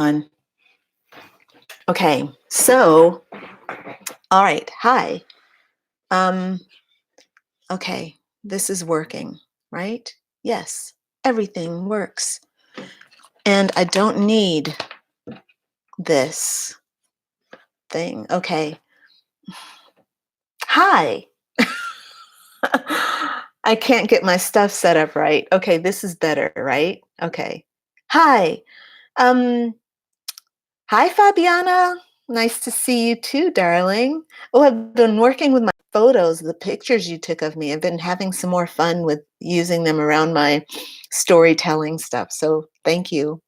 On. Okay, so, all right, hi. Um, okay, this is working, right? Yes, everything works. And I don't need this thing. Okay. Hi. I can't get my stuff set up right. Okay, this is better, right? Okay. Hi. Um, Hi, Fabiana. Nice to see you too, darling. Oh, I've been working with my photos, the pictures you took of me. I've been having some more fun with using them around my storytelling stuff. So thank you.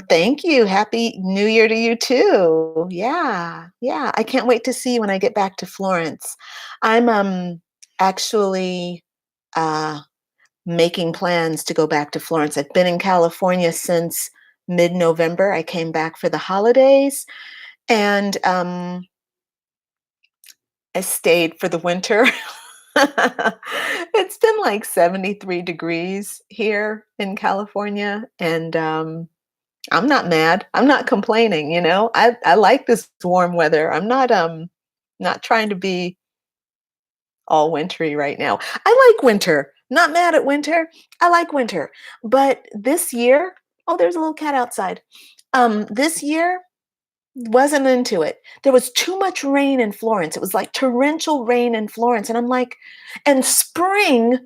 Thank you. Happy New Year to you too. Yeah, yeah. I can't wait to see you when I get back to Florence. I'm actually uh making plans to go back to Florence. I've been in California since mid-November. I came back for the holidays and I stayed for the winter. It's been like 73 degrees here in California, and I'm not mad. I'm not complaining, you know. I like this warm weather. I'm not trying to be all wintry right now. I like winter. Not mad at winter. I like winter. But this year, oh, there's a little cat outside. This year wasn't into it. There was too much rain in Florence. It was like torrential rain in Florence. And I'm like, and spring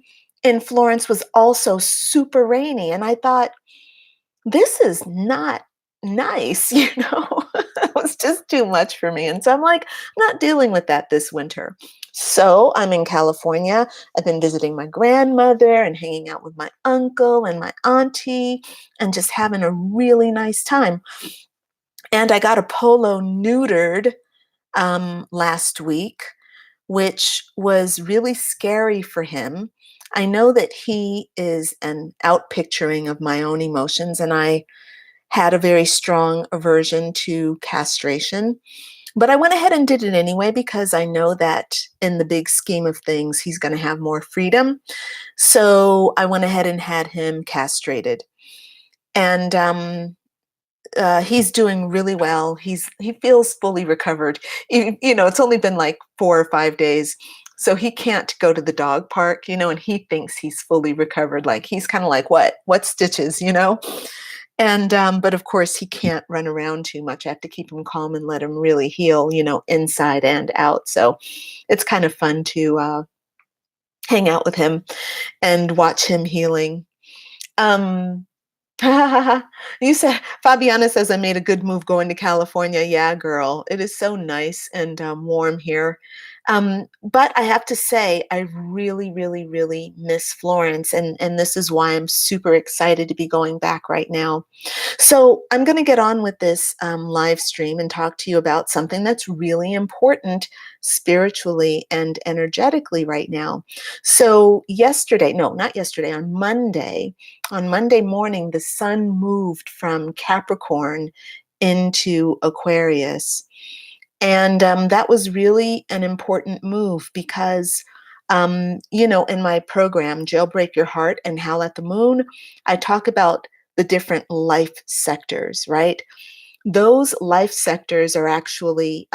in Florence was also super rainy. And I thought, this is not nice, you know? It was just too much for me. And so I'm like, not dealing with that this winter. So I'm in California. I've been visiting my grandmother and hanging out with my uncle and my auntie and just having a really nice time. And I got a polo neutered last week, which was really scary for him. I know that he is an outpicturing of my own emotions, and I had a very strong aversion to castration. But I went ahead and did it anyway because I know that in the big scheme of things, he's going to have more freedom. So I went ahead and had him castrated. And he's doing really well. He feels fully recovered. You know, it's only been like 4 or 5 days, so he can't go to the dog park. You know, and he thinks he's fully recovered. Like he's kind of like, what stitches? You know, and but of course he can't run around too much. I have to keep him calm and let him really heal. You know, inside and out. So it's kind of fun to hang out with him and watch him healing. Um, You said Fabiana says I made a good move going to California. Yeah, girl, it is so nice and warm here. But I have to say, I really, really, really miss Florence, and this is why I'm super excited to be going back right now. So I'm going to get on with this live stream and talk to you about something that's really important spiritually and energetically right now. So yesterday, no, not yesterday, on Monday morning, the sun moved from Capricorn into Aquarius. And that was really an important move because, you know, in my program, Jailbreak Your Heart and Howl at the Moon, I talk about the different life sectors, right? Those life sectors are actually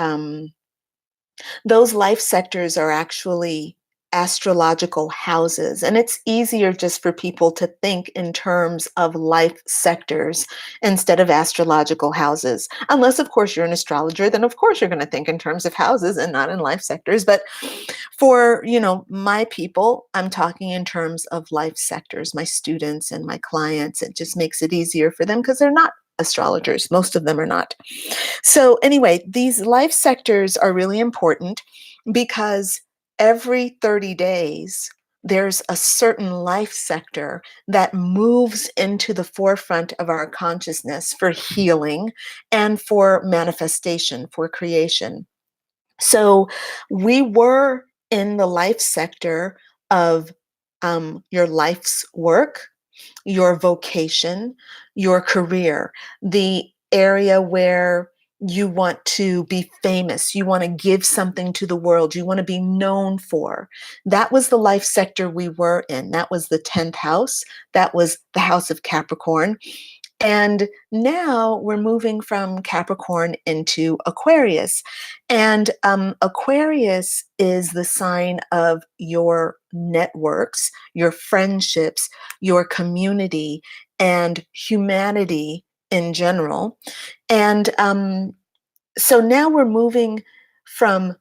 those life sectors are actually astrological houses. And it's easier just for people to think in terms of life sectors instead of astrological houses. Unless, of course, you're an astrologer, then of course you're going to think in terms of houses and not in life sectors. But for, you know, my people, I'm talking in terms of life sectors, my students and my clients. It just makes it easier for them because they're not astrologers. Most of them are not. So, anyway, these life sectors are really important because every 30 days, there's a certain life sector that moves into the forefront of our consciousness for healing and for manifestation, for creation. So, we were in the life sector of your life's work, your vocation, your career, the area where you want to be famous, you want to give something to the world, you want to be known for. That was the life sector we were in. That was the 10th house. That was the house of Capricorn. And now we're moving from Capricorn into Aquarius. And Aquarius is the sign of your networks, your friendships, your community, and humanity in general. And so now we're moving from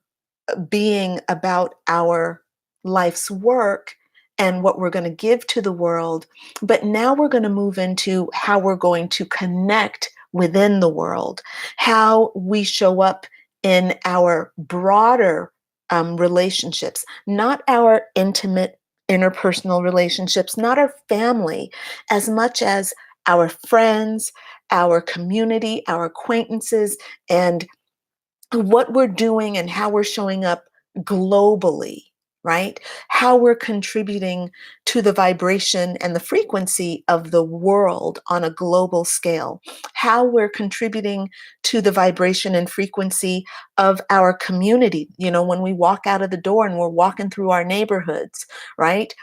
being about our life's work and what we're going to give to the world. But now we're going to move into how we're going to connect within the world, how we show up in our broader relationships, not our intimate interpersonal relationships, not our family, as much as our friends, our community, our acquaintances, and what we're doing and how we're showing up globally, right? How we're contributing to the vibration and the frequency of the world on a global scale, how we're contributing to the vibration and frequency of our community. You know, when we walk out of the door and we're walking through our neighborhoods, right?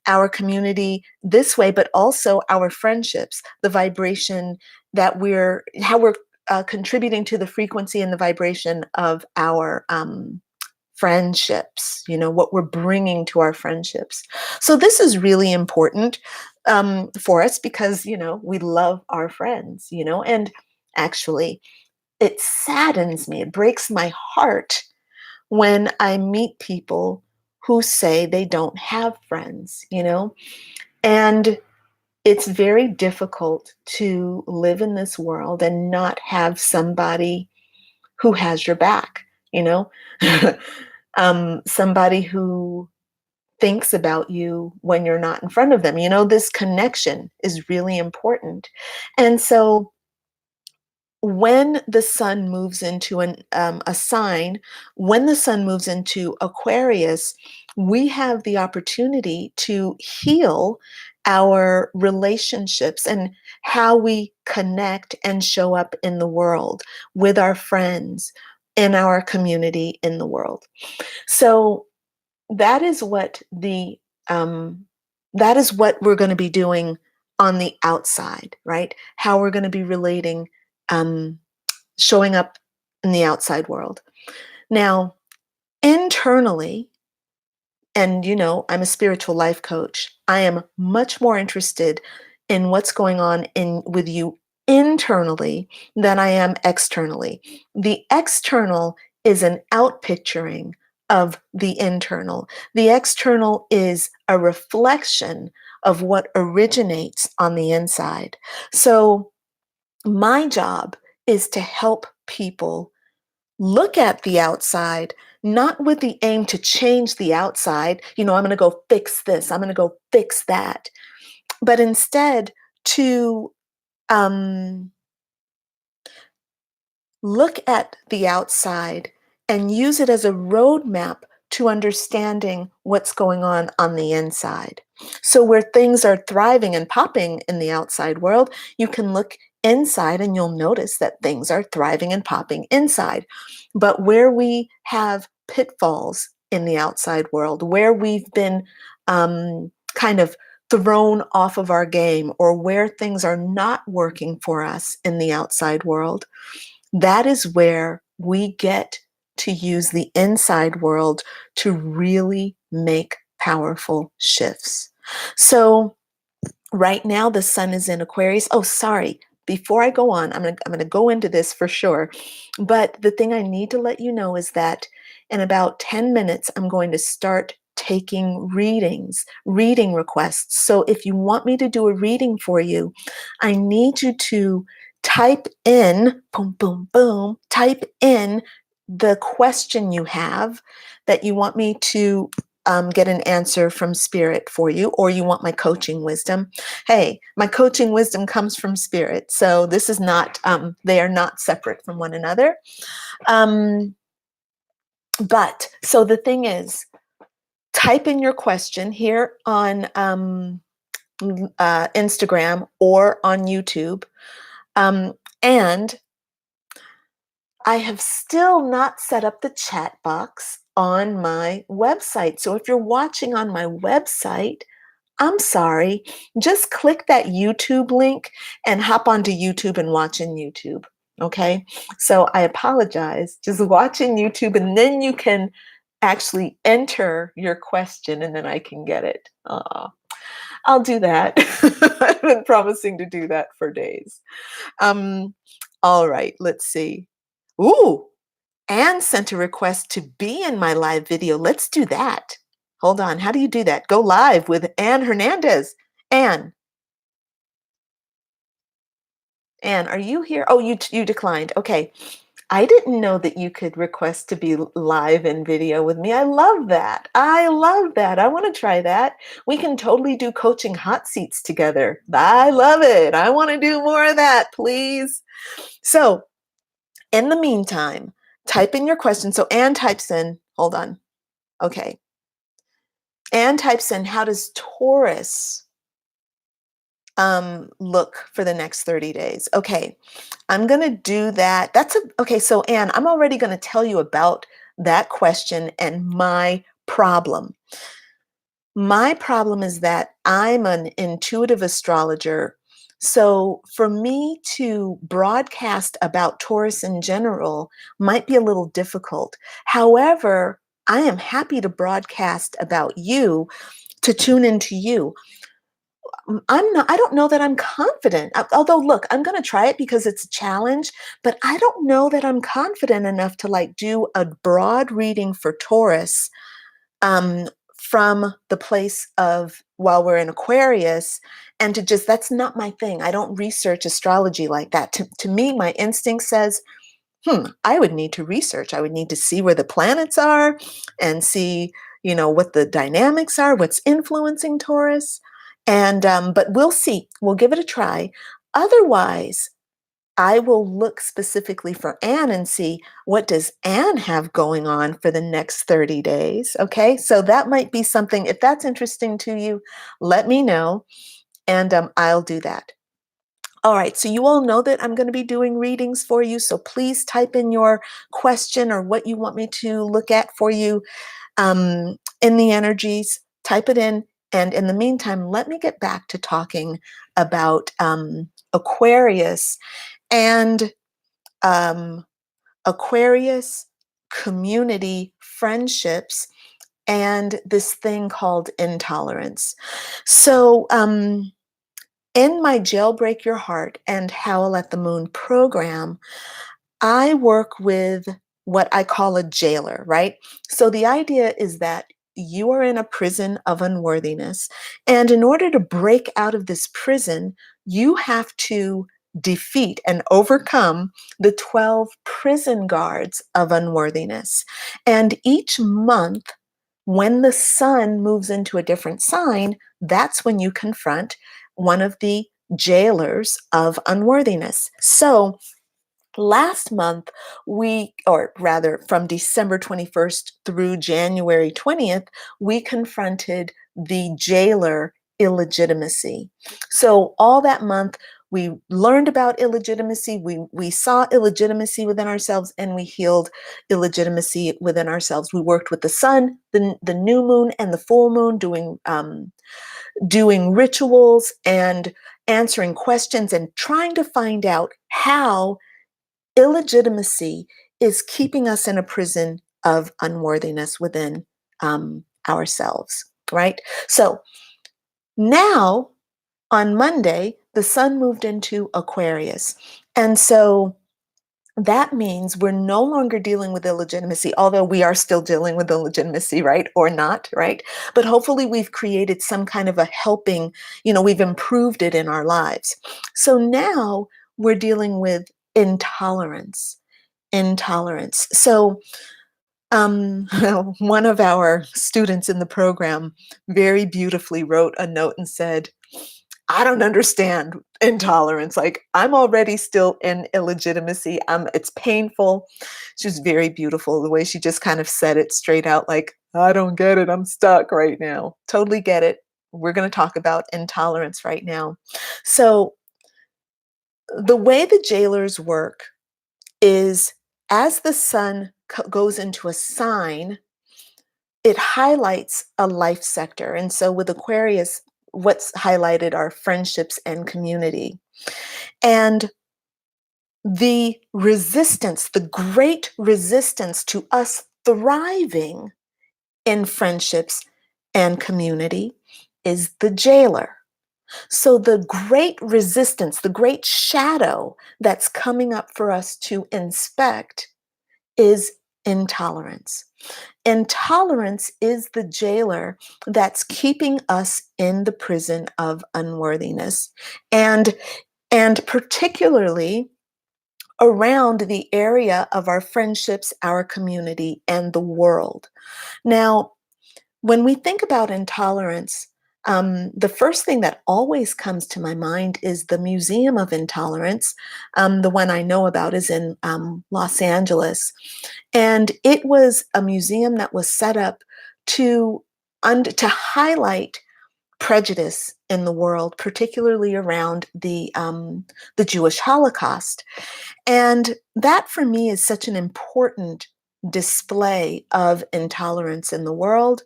Our community this way, but also our friendships, the vibration that how we're contributing to the frequency and the vibration of our friendships, you know, what we're bringing to our friendships. So this is really important for us because, you know, we love our friends, you know, and actually it saddens me, it breaks my heart when I meet people who say they don't have friends, you know, and it's very difficult to live in this world and not have somebody who has your back, you know, somebody who thinks about you when you're not in front of them. You know, this connection is really important. And so when the sun moves into a sign, when the sun moves into Aquarius, we have the opportunity to heal our relationships and how we connect and show up in the world with our friends, in our community, in the world. So that is what the that is what we're going to be doing on the outside, right? How we're going to be relating, um, showing up in the outside world. Now, internally, and you know, I'm a spiritual life coach. I am much more interested in what's going on in with you internally than I am externally. The external is an outpicturing of the internal. The external is a reflection of what originates on the inside. So, my job is to help people look at the outside, not with the aim to change the outside. You know, I'm going to go fix this, I'm going to go fix that, but instead to um, look at the outside and use it as a roadmap to understanding what's going on the inside. So, where things are thriving and popping in the outside world, you can look inside and you'll notice that things are thriving and popping inside. But where we have pitfalls in the outside world, where we've been kind of thrown off of our game, or where things are not working for us in the outside world, that is where we get to use the inside world to really make powerful shifts. So, right now, the sun is in Aquarius. Oh, sorry. Before I go on, I'm gonna go into this for sure. But the thing I need to let you know is that in about 10 minutes, I'm going to start taking reading requests. So if you want me to do a reading for you, I need you to type in, boom, boom, boom, type in the question you have that you want me to get an answer from spirit for you, or you want my coaching wisdom. Hey, my coaching wisdom comes from spirit. So this is not, they are not separate from one another. But so the thing is, type in your question here on Instagram or on YouTube. And I have still not set up the chat box on my website. So if you're watching on my website, I'm sorry. Just click that YouTube link and hop onto YouTube and watch in YouTube. Okay. So I apologize. Just watch in YouTube and then you can actually enter your question and then I can get it. I'll do that. I've been promising to do that for days. Um, all right, let's see. Ooh, Anne sent a request to be in my live video. Let's do that. Hold on. How do you do that? Go live with Anne Hernandez. Anne, Anne, are you here? Oh, you declined. Okay. I didn't know that you could request to be live in video with me. I love that. I love that. I want to try that. We can totally do coaching hot seats together. I love it. I want to do more of that, please. So, in the meantime, type in your question. So, Anne types in, hold on. Okay. Anne types in, how does Taurus look for the next 30 days? Okay, I'm going to do that. Okay. So, Anne, I'm already going to tell you about that question and my problem. My problem is that I'm an intuitive astrologer. So, for me to broadcast about Taurus in general might be a little difficult. However, I am happy to broadcast about you, to tune into you. I don't know that I'm confident. Although, look, I'm going to try it because it's a challenge, but I don't know that I'm confident enough to like do a broad reading for Taurus um, from the place of while we're in Aquarius, and to just, that's not my thing. I don't research astrology like that. To me, my instinct says, I would need to research. I would need to see where the planets are and see, what the dynamics are, what's influencing Taurus. And but we'll see. We'll give it a try. Otherwise, I will look specifically for Anne and see what does Anne have going on for the next 30 days. Okay, so that might be something. If that's interesting to you, let me know, and I'll do that. All right, so you all know that I'm going to be doing readings for you, so please type in your question or what you want me to look at for you in the energies. Type it in, and in the meantime, let me get back to talking about Aquarius and um, Aquarius community friendships and this thing called intolerance. So, in my Jailbreak Your Heart and Howl at the Moon program, I work with what I call a jailer, right? So the idea is that you are in a prison of unworthiness. And in order to break out of this prison, you have to defeat and overcome the 12 prison guards of unworthiness. And each month, when the sun moves into a different sign, that's when you confront one of the jailers of unworthiness. So last month, or rather from December 21st through January 20th, we confronted the jailer illegitimacy. So all that month, we learned about illegitimacy. We saw illegitimacy within ourselves, and we healed illegitimacy within ourselves. We worked with the sun, the new moon, and the full moon, doing rituals and answering questions and trying to find out how illegitimacy is keeping us in a prison of unworthiness within ourselves, right? So now on Monday, the sun moved into Aquarius. And so that means we're no longer dealing with illegitimacy, although we are still dealing with illegitimacy, right? Or not, right? But hopefully we've created some kind of a helping, we've improved it in our lives. So now we're dealing with intolerance. Intolerance. So one of our students in the program very beautifully wrote a note and said, I don't understand intolerance. Like, I'm already still in illegitimacy. It's painful. She was very beautiful. The way she just kind of said it straight out, like, I don't get it. I'm stuck right now. Totally get it. We're going to talk about intolerance right now. So, the way the jailers work is as the sun goes into a sign, it highlights a life sector. And so with Aquarius, what's highlighted are friendships and community. And the great resistance to us thriving in friendships and community is the jailer. So, the great resistance, the great shadow that's coming up for us to inspect is intolerance. Intolerance is the jailer that's keeping us in the prison of unworthiness. And particularly around the area of our friendships, our community, and the world. Now, when we think about intolerance, the first thing that always comes to my mind is the Museum of Intolerance. The one I know about is in Los Angeles. And it was a museum that was set up to, to highlight prejudice in the world, particularly around the Jewish Holocaust. And that for me is such an important display of intolerance in the world.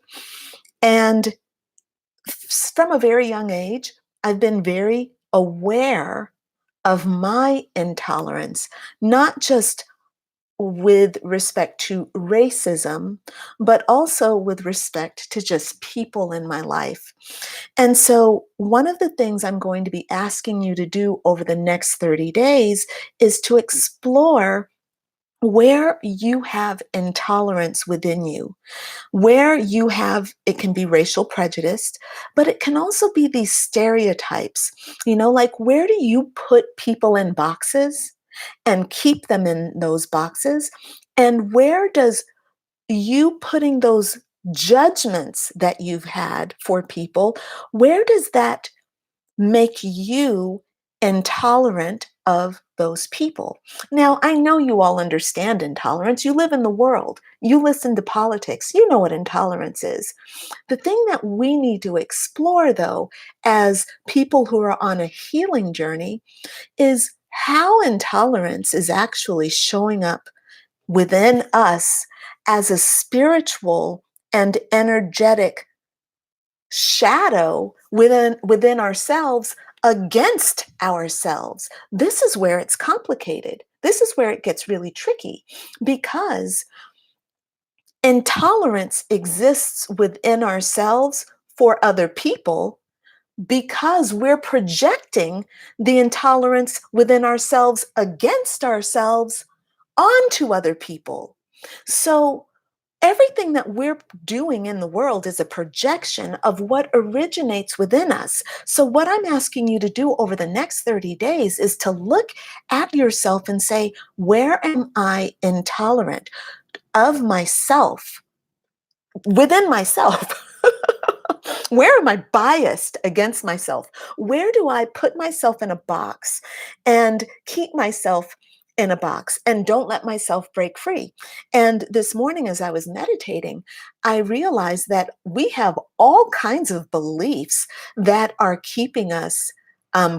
And from a very young age, I've been very aware of my intolerance, not just with respect to racism, but also with respect to just people in my life. And so, one of the things I'm going to be asking you to do over the next 30 days is to explore where you have intolerance within you, where you have, it can be racial prejudice, but it can also be these stereotypes, like where do you put people in boxes and keep them in those boxes? And where does you putting those judgments that you've had for people, where does that make you intolerant of those people? Now, I know you all understand intolerance. You live in the world, you listen to politics, you know what intolerance is. The thing that we need to explore, though, as people who are on a healing journey, is how intolerance is actually showing up within us as a spiritual and energetic shadow within ourselves against ourselves. This is where it's complicated. This is where it gets really tricky because intolerance exists within ourselves for other people because we're projecting the intolerance within ourselves against ourselves onto other people. So everything that we're doing in the world is a projection of what originates within us. So, what I'm asking you to do over the next 30 days is to look at yourself and say, where am I intolerant of myself, within myself? Where am I biased against myself? Where do I put myself in a box and keep myself in a box and don't let myself break free? And this morning, as I was meditating, I realized that we have all kinds of beliefs that are keeping us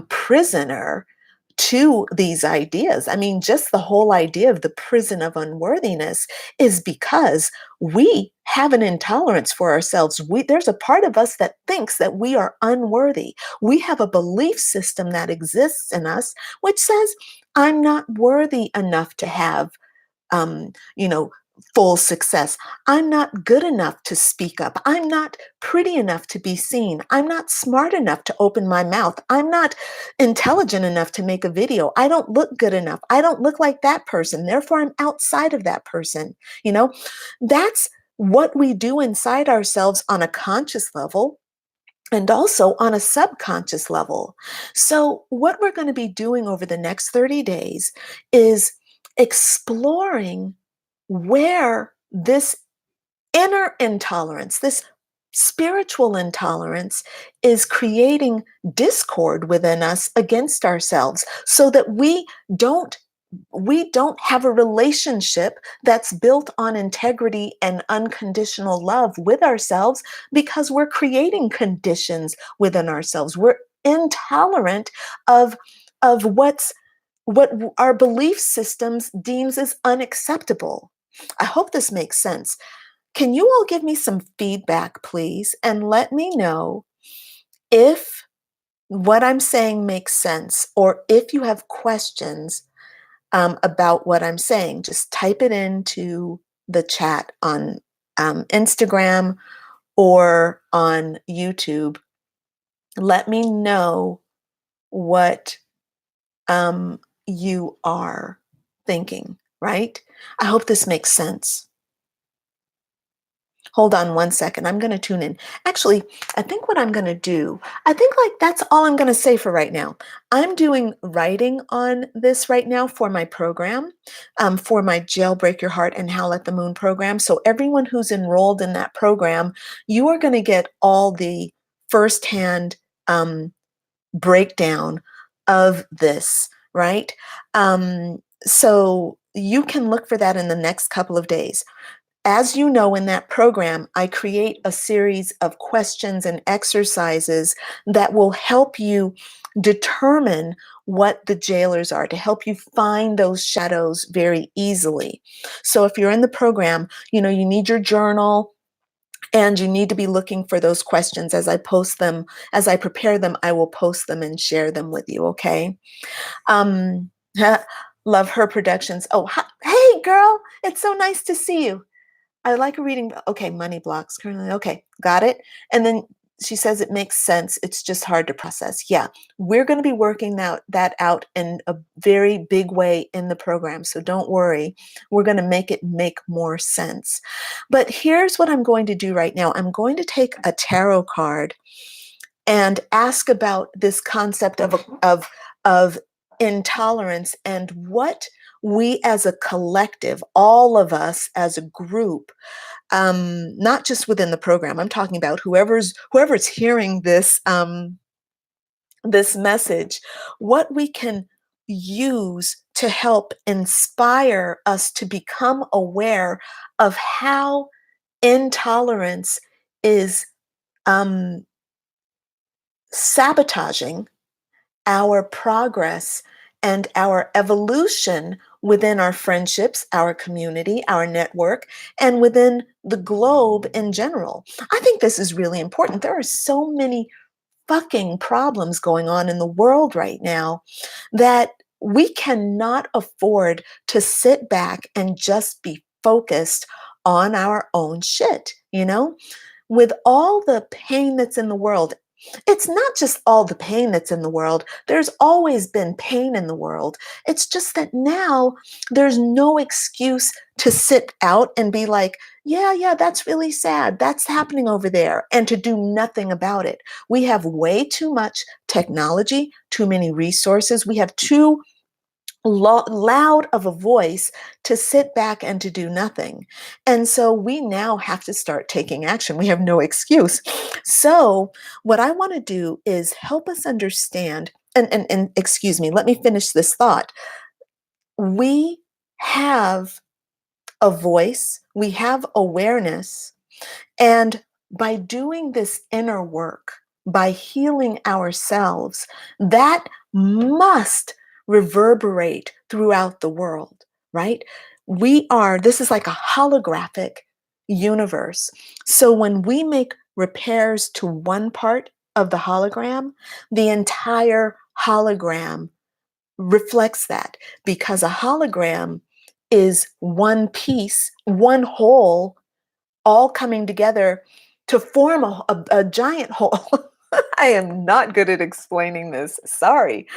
prisoner to these ideas. I mean, just the whole idea of the prison of unworthiness is because we have an intolerance for ourselves. There's a part of us that thinks that we are unworthy. We have a belief system that exists in us which says, I'm not worthy enough to have um, you know, full success. I'm not good enough to speak up. I'm not pretty enough to be seen. I'm not smart enough to open my mouth. I'm not intelligent enough to make a video. I don't look good enough. I don't look like that person. Therefore, I'm outside of that person. That's what we do inside ourselves on a conscious level and also on a subconscious level. So, what we're going to be doing over the next 30 days is exploring where this inner intolerance, this spiritual intolerance, is creating discord within us against ourselves so that we don't have a relationship that's built on integrity and unconditional love with ourselves because we're creating conditions within ourselves. We're intolerant of what our belief systems deems as unacceptable. I hope this makes sense. Can you all give me some feedback, please, and let me know If what I'm saying makes sense, or if you have questions about what I'm saying, just type it into the chat on Instagram or on YouTube. Let me know what you are thinking, right? I hope this makes sense. Hold on one second. I'm going to tune in. Actually, I think what I'm going to do, I think like that's all I'm going to say for right now. I'm doing writing on this right now for my program, for my Jailbreak Your Heart and Howl at the Moon program. So everyone who's enrolled in that program, you are going to get all the firsthand breakdown of this, right? So you can look for that in the next couple of days. As you know, in that program, I create a series of questions and exercises that will help you determine what the jailers are, to help you find those shadows very easily. So if you're in the program, you know, you need your journal and you need to be looking for those questions. As I post them, as I prepare them, I will post them and share them with you, okay? Um, love her productions. Oh, hi, hey girl, it's so nice to see you. I like reading. Okay, money blocks currently. Okay, got it. And then she says it makes sense. It's just hard to process. Yeah, we're going to be working that out in a very big way in the program. So don't worry. We're going to make it make more sense. But here's what I'm going to do right now. I'm going to take a tarot card and ask about this concept of intolerance and what we as a collective, all of us as a group, not just within the program. I'm talking about whoever's hearing this message, what we can use to help inspire us to become aware of how intolerance is um, sabotaging our progress and our evolution within our friendships, our community, our network, and within the globe in general. I think this is really important. There are so many fucking problems going on in the world right now that we cannot afford to sit back and just be focused on our own shit, you know? With all the pain that's in the world, it's not just all the pain that's in the world. There's always been pain in the world. It's just that now there's no excuse to sit out and be like, yeah, that's really sad. That's happening over there, and to do nothing about it. We have way too much technology, too many resources. We have too loud of a voice to sit back and to do nothing. And so we now have to start taking action. We have no excuse. So, what I want to do is help us understand, and excuse me, let me finish this thought. We have a voice, we have awareness, and by doing this inner work, by healing ourselves, that must reverberate throughout the world, right? This is like a holographic universe. So when we make repairs to one part of the hologram, the entire hologram reflects that, because a hologram is one piece, one whole, all coming together to form a giant whole. I am not good at explaining this. Sorry.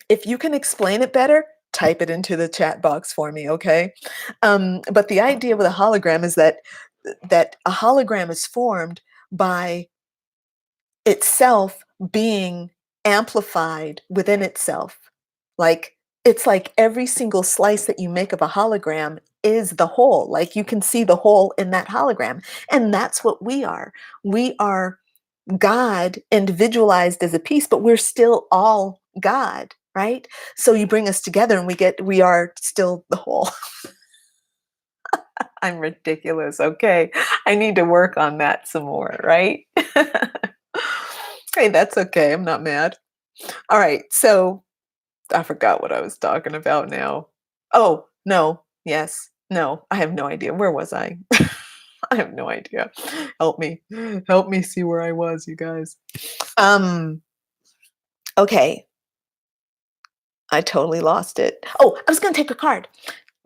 If you can explain it better, type it into the chat box for me, okay? But the idea with a hologram is that a hologram is formed by itself being amplified within itself. Like, it's like every single slice that you make of a hologram is the whole. Like, you can see the whole in that hologram. And that's what we are. We are God individualized as a piece, but we're still all God, right? So you bring us together and we are still the whole. I'm ridiculous. Okay. I need to work on that some more, right? Hey, that's okay. I'm not mad. All right. So I forgot what I was talking about now. Oh, no. Yes. No. I have no idea. Where was I? I have no idea. Help me. Help me see where I was, you guys. Um, okay, I totally lost it. Oh, I was gonna take a card.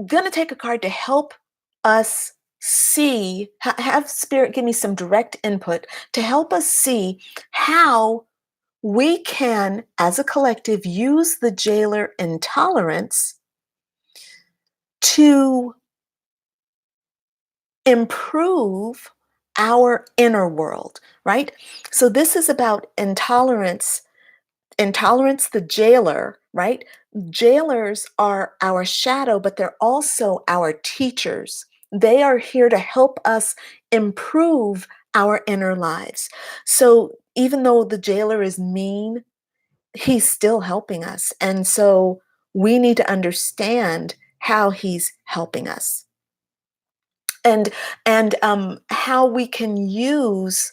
Gonna take a card to help us see, have spirit give me some direct input to help us see how we can, as a collective, use the jailer intolerance to improve our inner world, right? So this is about intolerance. Intolerance, the jailer, right? Jailers are our shadow, but they're also our teachers. They are here to help us improve our inner lives. So even though the jailer is mean, he's still helping us. And so we need to understand how he's helping us and how we can use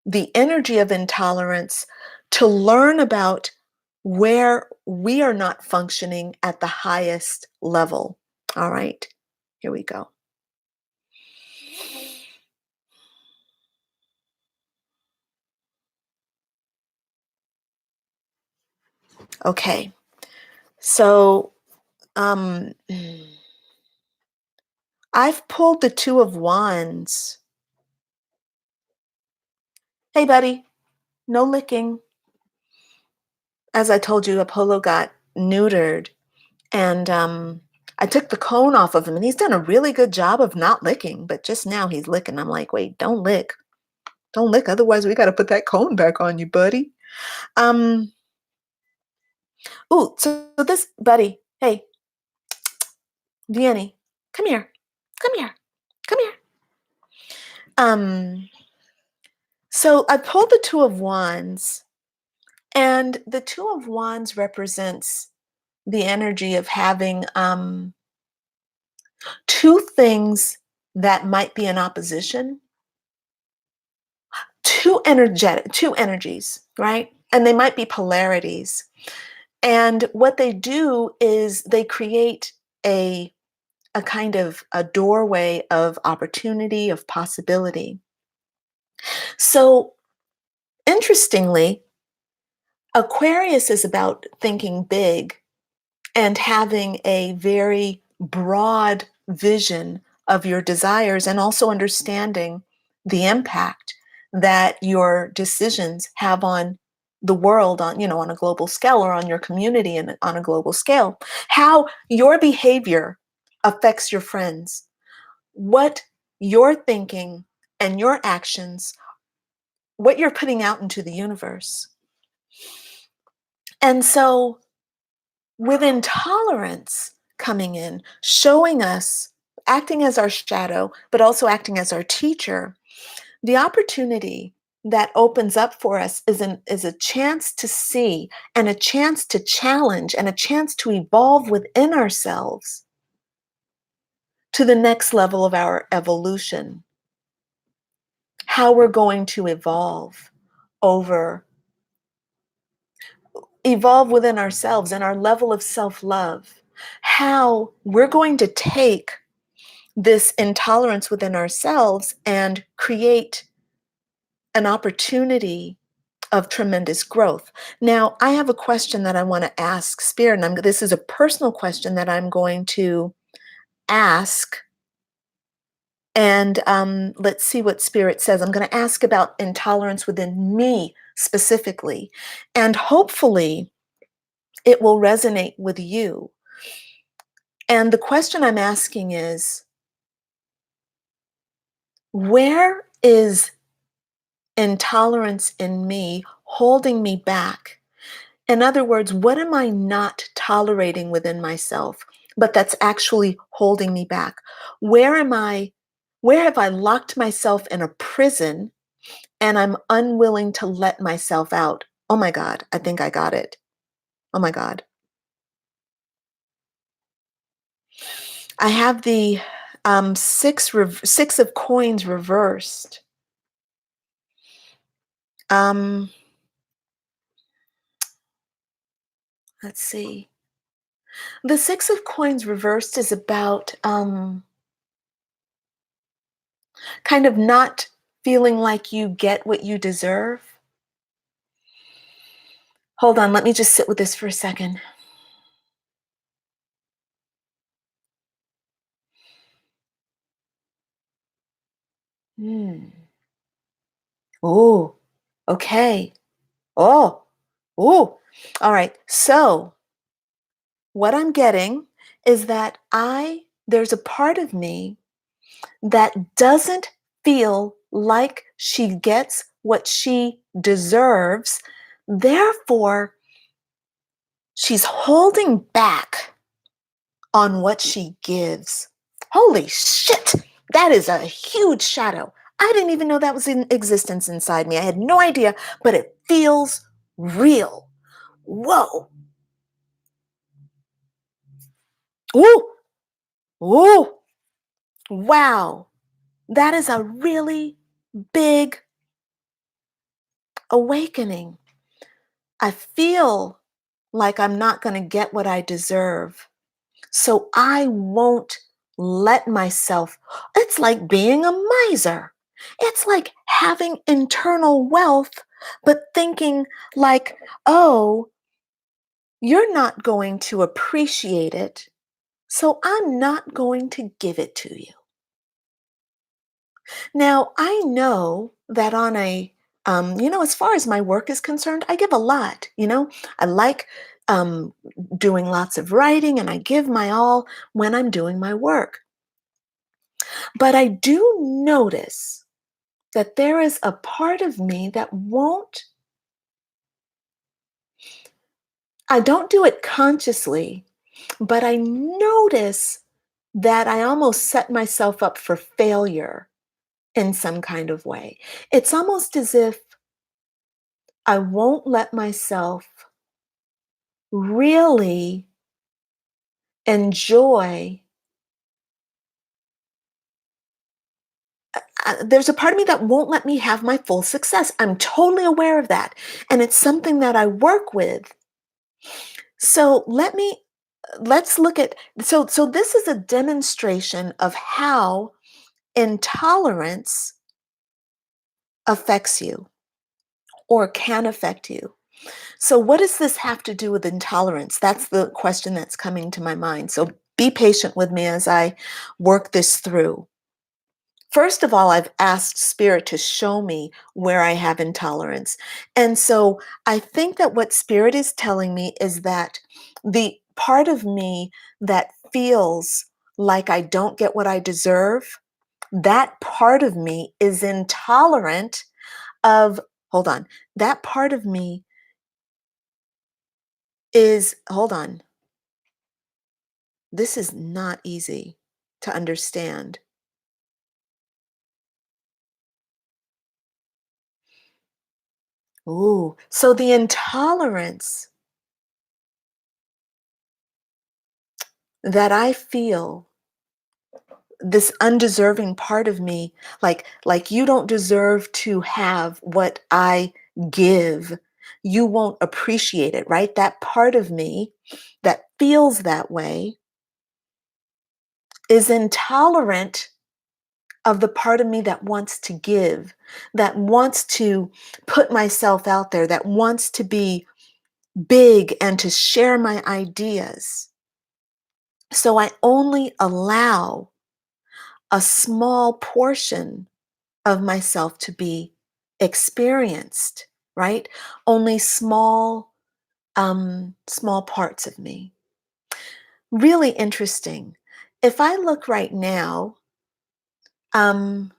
the energy of intolerance to learn about where we are not functioning at the highest level. All right, here we go. Okay, so um, I've pulled the Two of Wands. Hey, buddy, no licking. As I told you, Apollo got neutered, and I took the cone off of him, and he's done a really good job of not licking, but just now he's licking. I'm like, wait, don't lick. Don't lick, otherwise we got to put that cone back on you, buddy. Um, so this buddy, hey, Vianney, come here, come here, come here. Um, so I pulled the Two of Wands, and the Two of Wands represents the energy of having two things that might be in opposition, two energies, right? And they might be polarities. And what they do is they create a kind of a doorway of opportunity, of possibility. So interestingly, Aquarius is about thinking big and having a very broad vision of your desires and also understanding the impact that your decisions have on the world, on on a global scale, or on your community and on a global scale, how your behavior affects your friends, what you're thinking and your actions, what you're putting out into the universe. And so with intolerance coming in, showing us, acting as our shadow, but also acting as our teacher, the opportunity that opens up for us is a chance to see and a chance to challenge and a chance to evolve within ourselves to the next level of our evolution. How we're going to over evolve within ourselves and our level of self-love. How we're going to take this intolerance within ourselves and create an opportunity of tremendous growth. Now, I have a question that I want to ask Spirit, and this is a personal question that I'm going to ask. And let's see what Spirit says. I'm going to ask about intolerance within me specifically. And hopefully, it will resonate with you. And the question I'm asking is, where is intolerance in me holding me back? In other words, what am I not tolerating within myself, but that's actually holding me back? Where am I? Where have I locked myself in a prison and I'm unwilling to let myself out? Oh my God, I think I got it. Oh my God. I have the six of coins reversed. Um, let's see. The Six of Coins reversed is about Kind of not feeling like you get what you deserve. Hold on, let me just sit with this for a second. Hmm. Oh, okay. Oh, oh. All right. So, what I'm getting is that there's a part of me that doesn't feel like she gets what she deserves. Therefore, she's holding back on what she gives. Holy shit! That is a huge shadow. I didn't even know that was in existence inside me. I had no idea, but it feels real. Whoa. Ooh, ooh, wow. That is a really big awakening. I feel like I'm not going to get what I deserve. So I won't let myself. It's like being a miser. It's like having internal wealth, but thinking like, oh, you're not going to appreciate it. So I'm not going to give it to you. Now, I know that as far as my work is concerned, I give a lot. I like um, doing lots of writing and I give my all when I'm doing my work. But I do notice that there is a part of me that I don't do it consciously, but I notice that I almost set myself up for failure in some kind of way. It's almost as if I won't let myself really enjoy. There's a part of me that won't let me have my full success. I'm totally aware of that. And it's something that I work with. So let's look at so this is a demonstration of how intolerance affects you or can affect you. So what does this have to do with intolerance? That's the question that's coming to my mind. So be patient with me as I work this through. First of all, I've asked Spirit to show me where I have intolerance. And so I think that what Spirit is telling me is that the part of me that feels like I don't get what I deserve, that part of me is intolerant of, hold on, that part of me hold on, this is not easy to understand. Ooh, so the intolerance that I feel, this undeserving part of me, like you don't deserve to have what I give. You won't appreciate it, right? That part of me that feels that way is intolerant of the part of me that wants to give, that wants to put myself out there, that wants to be big and to share my ideas. So I only allow a small portion of myself to be experienced, right? Only small parts of me. Really interesting. If I look right now, um,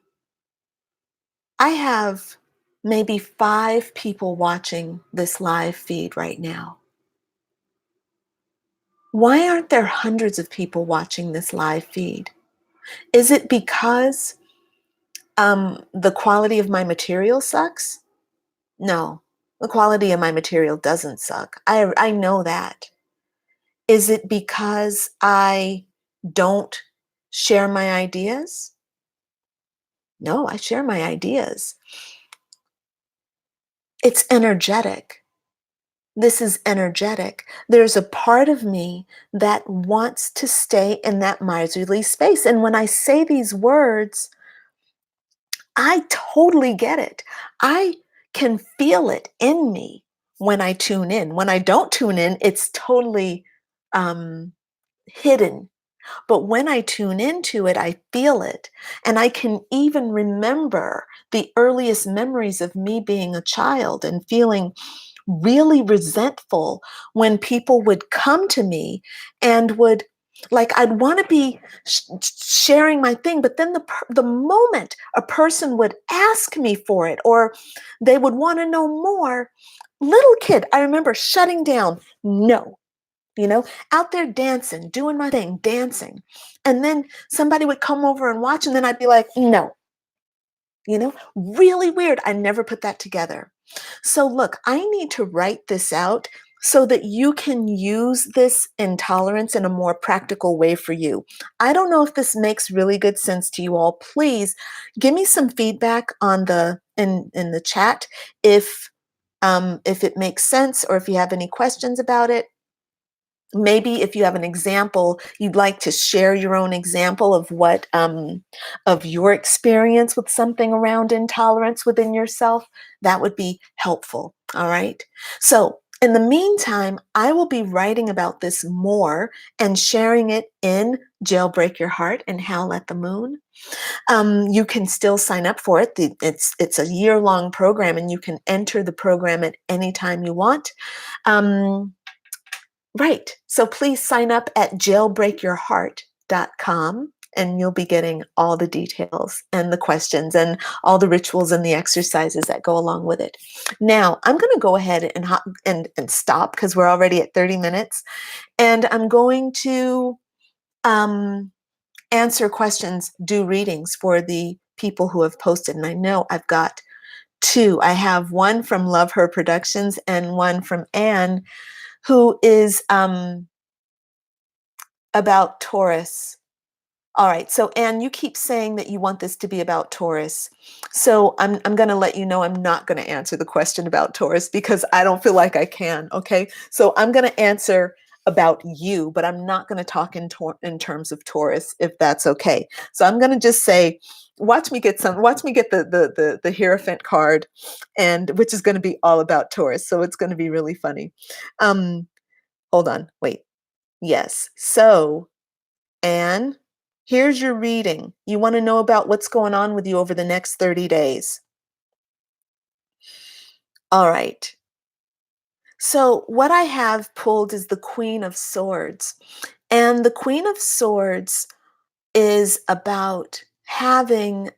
I have maybe 5 people watching this live feed right now. Why aren't there hundreds of people watching this live feed? Is it because the quality of my material sucks? No, the quality of my material doesn't suck. I know that. Is it because I don't share my ideas? No, I share my ideas. It's energetic. This is energetic. There's a part of me that wants to stay in that miserly space. And when I say these words, I totally get it. I can feel it in me when I tune in. When I don't tune in, it's totally um, hidden. But when I tune into it, I feel it. And I can even remember the earliest memories of me being a child and feeling really resentful when people would come to me and would, like, I'd want to be sharing my thing, but then the moment a person would ask me for it or they would want to know more, little kid, I remember shutting down. No, out there dancing, doing my thing, dancing. And then somebody would come over and watch, and then I'd be like, no, really weird. I never put that together. So, look, I need to write this out so that you can use this intolerance in a more practical way for you. I don't know if this makes really good sense to you all. Please give me some feedback on in the chat if it makes sense or if you have any questions about it. Maybe if you have an example, you'd like to share your own example of what of your experience with something around intolerance within yourself, that would be helpful. All right. So in the meantime, I will be writing about this more and sharing it in Jailbreak Your Heart and Howl at the Moon. You can still sign up for it. It's a year-long program, and you can enter the program at any time you want. Um, Right. So please sign up at jailbreakyourheart.com and you'll be getting all the details and the questions and all the rituals and the exercises that go along with it. Now, I'm going to go ahead and stop because we're already at 30 minutes, and I'm going to um, answer questions, do readings for the people who have posted. And I know I've got two. I have one from Love Her Productions and one from Anne, who is about Taurus. All right. So, Anne, you keep saying that you want this to be about Taurus. So, I'm going to let you know I'm not going to answer the question about Taurus because I don't feel like I can. Okay. So, I'm going to answer about you, but I'm not going to talk in terms of Taurus, if that's okay. So, I'm going to just say, watch me get the Hierophant card, and which is going to be all about Taurus. So, it's going to be really funny. Um, Hold on. Wait. Yes. So, Anne, here's your reading. You want to know about what's going on with you over the next 30 days. All right. So, what I have pulled is the Queen of Swords. And the Queen of Swords is about having,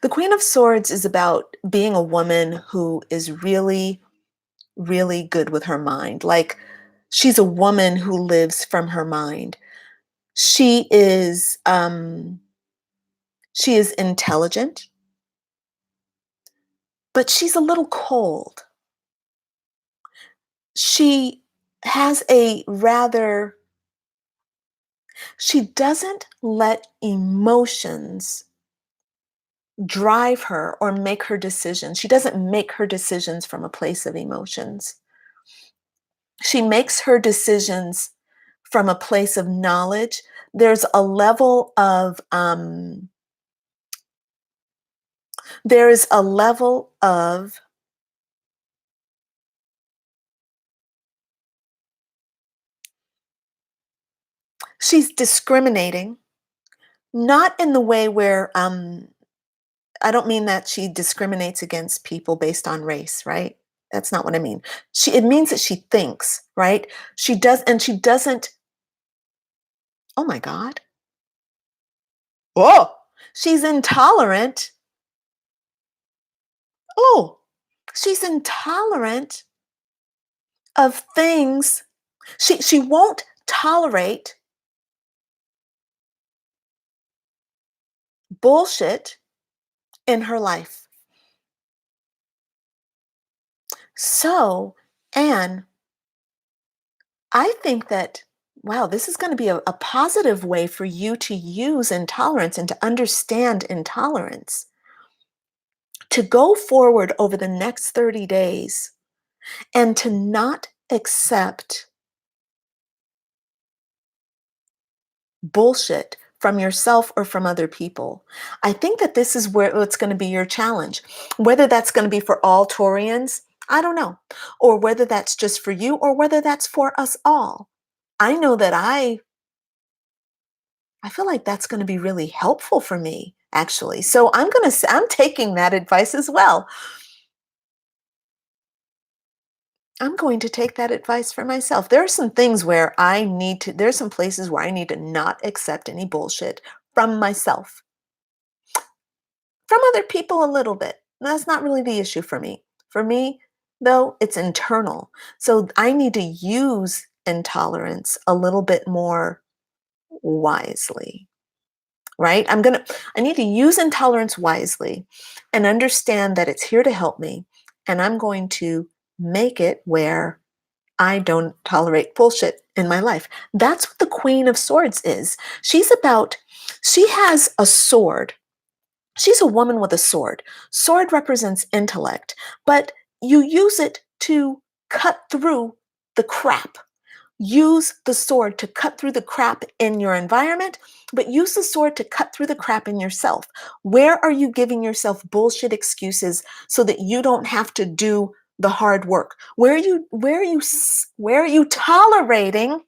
the Queen of Swords is about being a woman who is really, really good with her mind. Like, she's a woman who lives from her mind. She is, she is intelligent, but she's a little cold. She has a rather, she doesn't let emotions drive her or make her decisions. She doesn't make her decisions from a place of emotions. She makes her decisions from a place of knowledge. There's a level of, there is a level of, she's discriminating, not in the way where, I don't mean that she discriminates against people based on race, right? That's not what I mean. It means that she thinks, right? She doesn't, oh my God. Oh, she's intolerant. Oh, she's intolerant of things. She won't tolerate bullshit in her life. So, Anne, I think that, wow, this is going to be a positive way for you to use intolerance and to understand intolerance, to go forward over the next 30 days and to not accept bullshit from yourself or from other people. I think that this is where it's going to be your challenge. Whether that's going to be for all Taurians, I don't know. Or whether that's just for you or whether that's for us all. I know that I feel like that's going to be really helpful for me actually. So I'm taking that advice as well. I'm going to take that advice for myself. There are some things where there's some places where I need to not accept any bullshit from myself. From other people, a little bit. That's not really the issue for me. For me, though, it's internal. So I need to use intolerance a little bit more wisely, right? I need to use intolerance wisely and understand that it's here to help me. And I'm going to make it where I don't tolerate bullshit in my life. That's what the Queen of Swords is. She has a sword. She's a woman with a sword. Sword represents intellect, but you use it to cut through the crap. Use the sword to cut through the crap in your environment, but use the sword to cut through the crap in yourself. Where are you giving yourself bullshit excuses so that you don't have to do the hard work? Where are you tolerating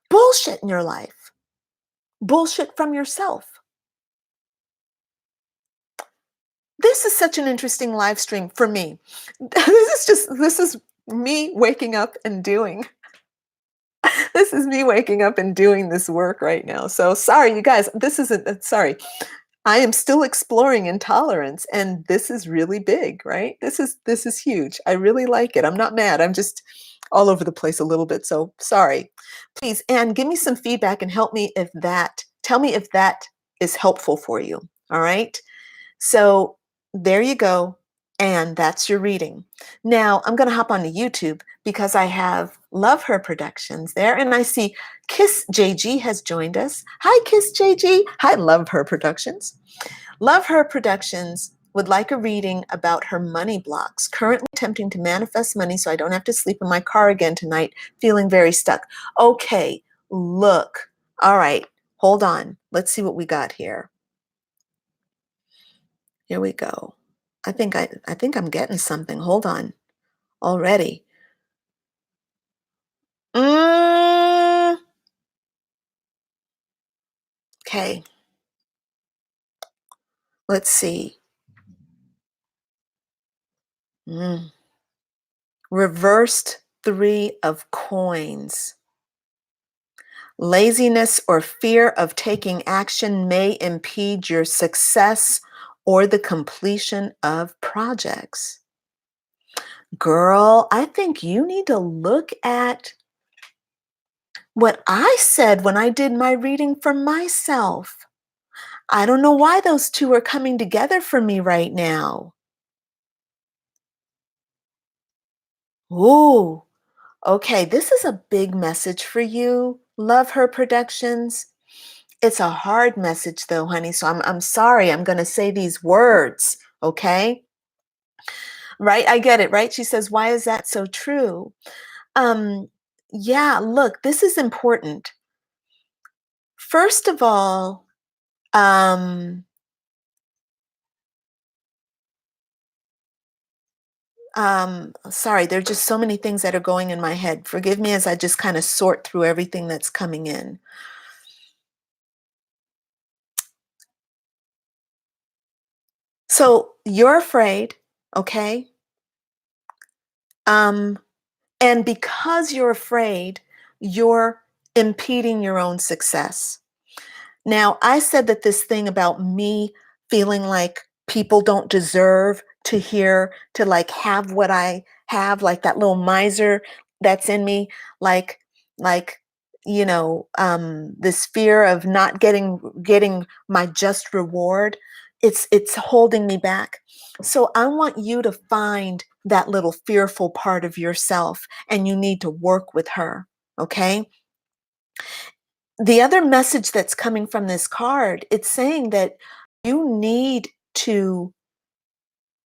bullshit in your life? Bullshit from yourself. This is such an interesting live stream for me. This is me waking up and doing. This is me waking up and doing this work right now. So sorry, you guys. This isn't. Sorry. I am still exploring intolerance, and this is really big, right? This is huge. I really like it. I'm not mad. I'm just all over the place a little bit. So sorry. Please, Anne, give me some feedback and help me if that. Tell me if that is helpful for you. All right. So there you go. And that's your reading. Now I'm going to hop onto YouTube because I have Love Her Productions there. And I see Kiss JG has joined us. Hi, Kiss JG. Hi, Love Her Productions. Love Her Productions would like a reading about her money blocks. Currently attempting to manifest money so I don't have to sleep in my car again tonight, feeling very stuck. Okay, look. All right, hold on. Let's see what we got here. Here we go. I think I'm getting something. Hold on. Already. Mm, okay. Let's see. Mm. Reversed 3 of coins. Laziness or fear of taking action may impede your success or the completion of projects. Girl, I think you need to look at what I said when I did my reading for myself. I don't know why those two are coming together for me right now. Ooh, okay. This is a big message for you. Love Her Productions. It's a hard message though, honey. So I'm sorry. I'm going to say these words, okay? Right? I get it, right? She says, "Why is that so true?" Um yeah, look, this is important. First of all, um sorry, there are just so many things that are going in my head. Forgive me as I just kind of sort through everything that's coming in. So you're afraid, okay? Um, and because you're afraid, you're impeding your own success. Now, I said that this thing about me feeling like people don't deserve to like have what I have, like that little miser that's in me, like, like, this fear of not getting my just reward. It's holding me back. So I want you to find that little fearful part of yourself, and you need to work with her. Okay. The other message that's coming from this card, it's saying that you need to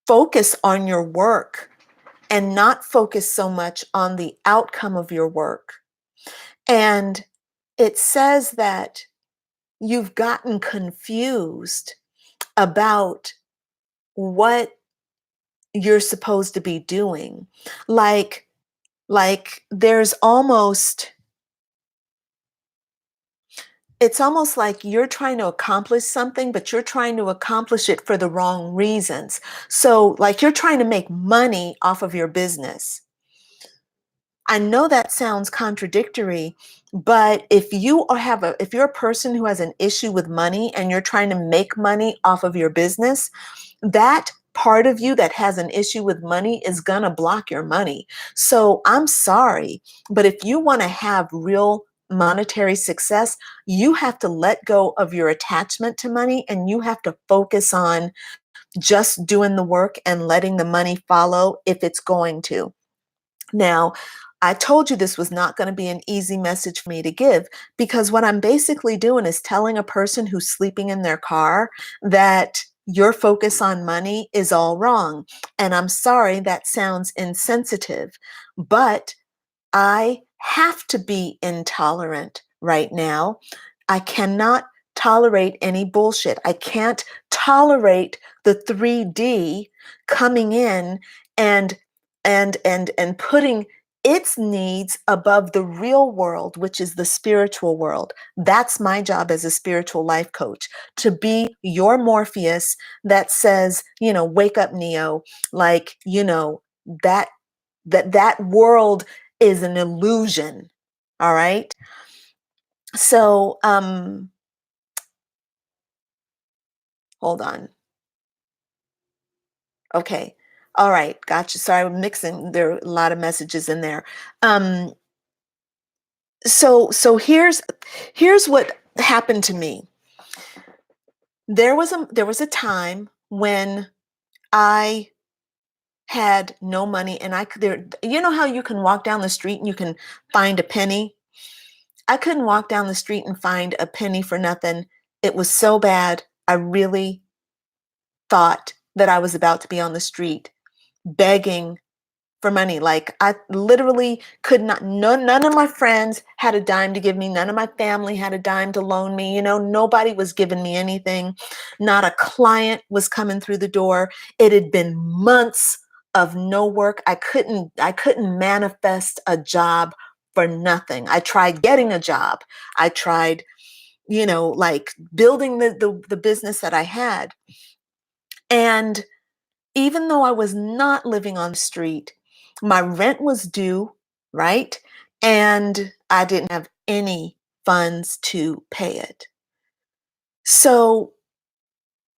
focus on your work and not focus so much on the outcome of your work. And it says that you've gotten confused about what you're supposed to be doing. Like there's almost it's almost like you're trying to accomplish something, but you're trying to accomplish it for the wrong reasons. So, like you're trying to make money off of your business. I know that sounds contradictory, but if you're a person who has an issue with money and you're trying to make money off of your business, that part of you that has an issue with money is going to block your money. So I'm sorry, but if you want to have real monetary success, you have to let go of your attachment to money and you have to focus on just doing the work and letting the money follow if it's going to. Now, I told you this was not going to be an easy message for me to give because what I'm basically doing is telling a person who's sleeping in their car that your focus on money is all wrong. And I'm sorry that sounds insensitive, but I have to be intolerant right now. I cannot tolerate any bullshit. I can't tolerate the 3D coming in and and putting its needs above the real world, which is the spiritual world. That's my job as a spiritual life coach, to be your Morpheus that says, wake up, Neo, like, that that world is an illusion. All right. So hold on. Okay. All right, gotcha. Sorry, I'm mixing. There are a lot of messages in there. um so here's what happened to me. There was a time when I had no money, and I could there you know how you can walk down the street and you can find a penny? I couldn't walk down the street and find a penny for nothing. It was so bad. I really thought that I was about to be on the street begging for money. Like I literally could not, none of my friends had a dime to give me. None of my family had a dime to loan me. Nobody was giving me anything. Not a client was coming through the door. It had been months of no work. I couldn't manifest a job for nothing. I tried getting a job. I tried, like building the business that I had. And even though I was not living on the street, my rent was due, right? And I didn't have any funds to pay it. So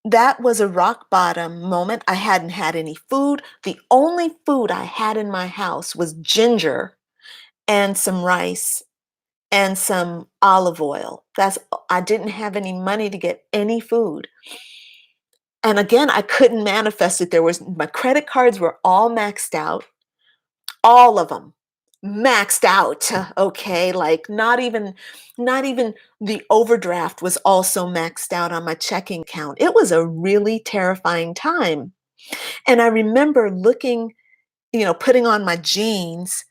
that was a rock bottom moment. I hadn't had any food. The only food I had in my house was ginger and some rice and some olive oil. I didn't have any money to get any food. And again, I couldn't manifest it. My credit cards were all maxed out. All of them maxed out. Okay, like not even the overdraft was also maxed out on my checking account. It was a really terrifying time. And I remember looking, putting on my jeans,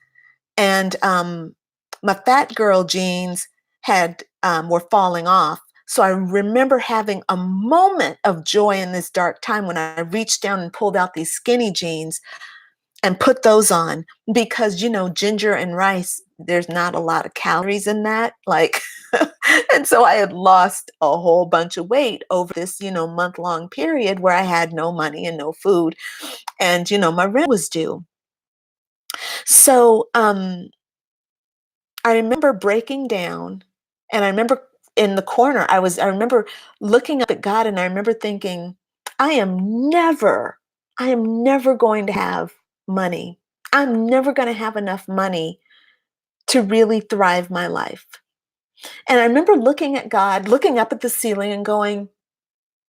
and my fat girl jeans had were falling off. So I remember having a moment of joy in this dark time when I reached down and pulled out these skinny jeans and put those on, because ginger and rice, there's not a lot of calories in that, like. And so I had lost a whole bunch of weight over this month long period where I had no money and no food, and my rent was due. So I remember breaking down, and I remember in the corner, I remember looking up at God, and I remember thinking, I am never going to have money. I'm never going to have enough money to really thrive my life. And I remember looking at God, looking up at the ceiling and going,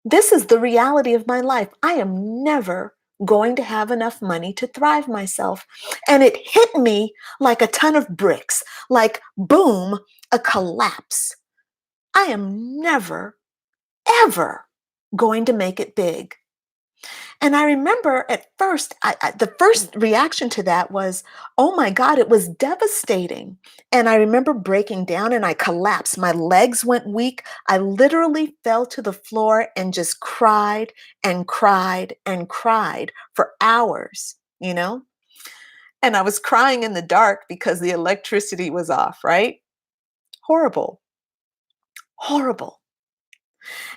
this is the reality of my life. I am never going to have enough money to thrive myself. And it hit me like a ton of bricks, like boom, a collapse. I am never, ever going to make it big. And I remember at first, the first reaction to that was, oh my God, it was devastating. And I remember breaking down and I collapsed. My legs went weak. I literally fell to the floor and just cried and cried and cried for hours, you know? And I was crying in the dark because the electricity was off, right? Horrible, horrible.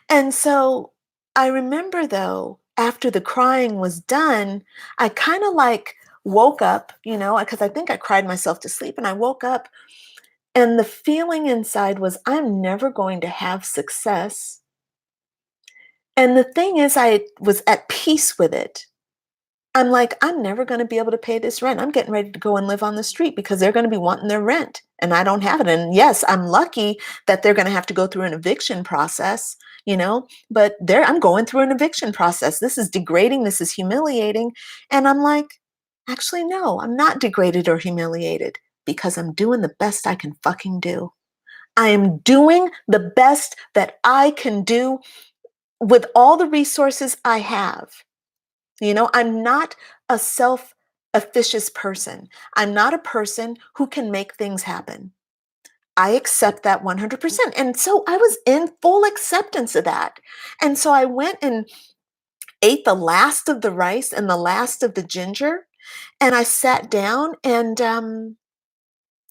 And so I remember though, after the crying was done, I kind of like woke up, because I think I cried myself to sleep and I woke up and the feeling inside was, I'm never going to have success. And the thing is, I was at peace with it. I'm like, I'm never going to be able to pay this rent. I'm getting ready to go and live on the street because they're going to be wanting their rent and I don't have it. And yes, I'm lucky that they're going to have to go through an eviction process, but I'm going through an eviction process. This is degrading. This is humiliating. And I'm like, actually, no, I'm not degraded or humiliated because I'm doing the best I can fucking do. I am doing the best that I can do with all the resources I have. I'm not a self officious person. I'm not a person who can make things happen. I accept that 100%. And so I was in full acceptance of that. And so I went and ate the last of the rice and the last of the ginger. And I sat down and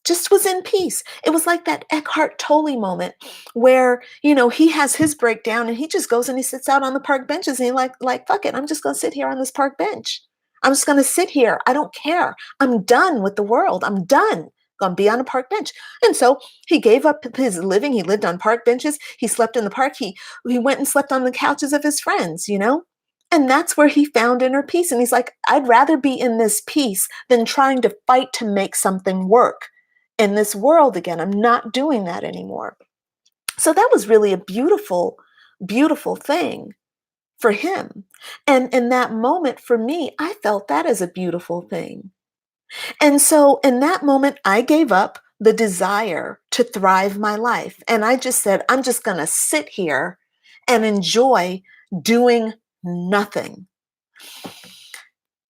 just was in peace. It was like that Eckhart Tolle moment where, he has his breakdown and he just goes and he sits out on the park benches and he like, fuck it, I'm just going to sit here on this park bench. I'm just going to sit here. I don't care. I'm done with the world. I'm done. Going to be on a park bench. And so he gave up his living. He lived on park benches. He slept in the park. He went and slept on the couches of his friends, And that's where he found inner peace. And he's like, I'd rather be in this peace than trying to fight to make something work in this world again. I'm not doing that anymore. So that was really a beautiful, beautiful thing for him. And in that moment for me, I felt that as a beautiful thing. And so in that moment, I gave up the desire to thrive my life. And I just said, I'm just going to sit here and enjoy doing nothing.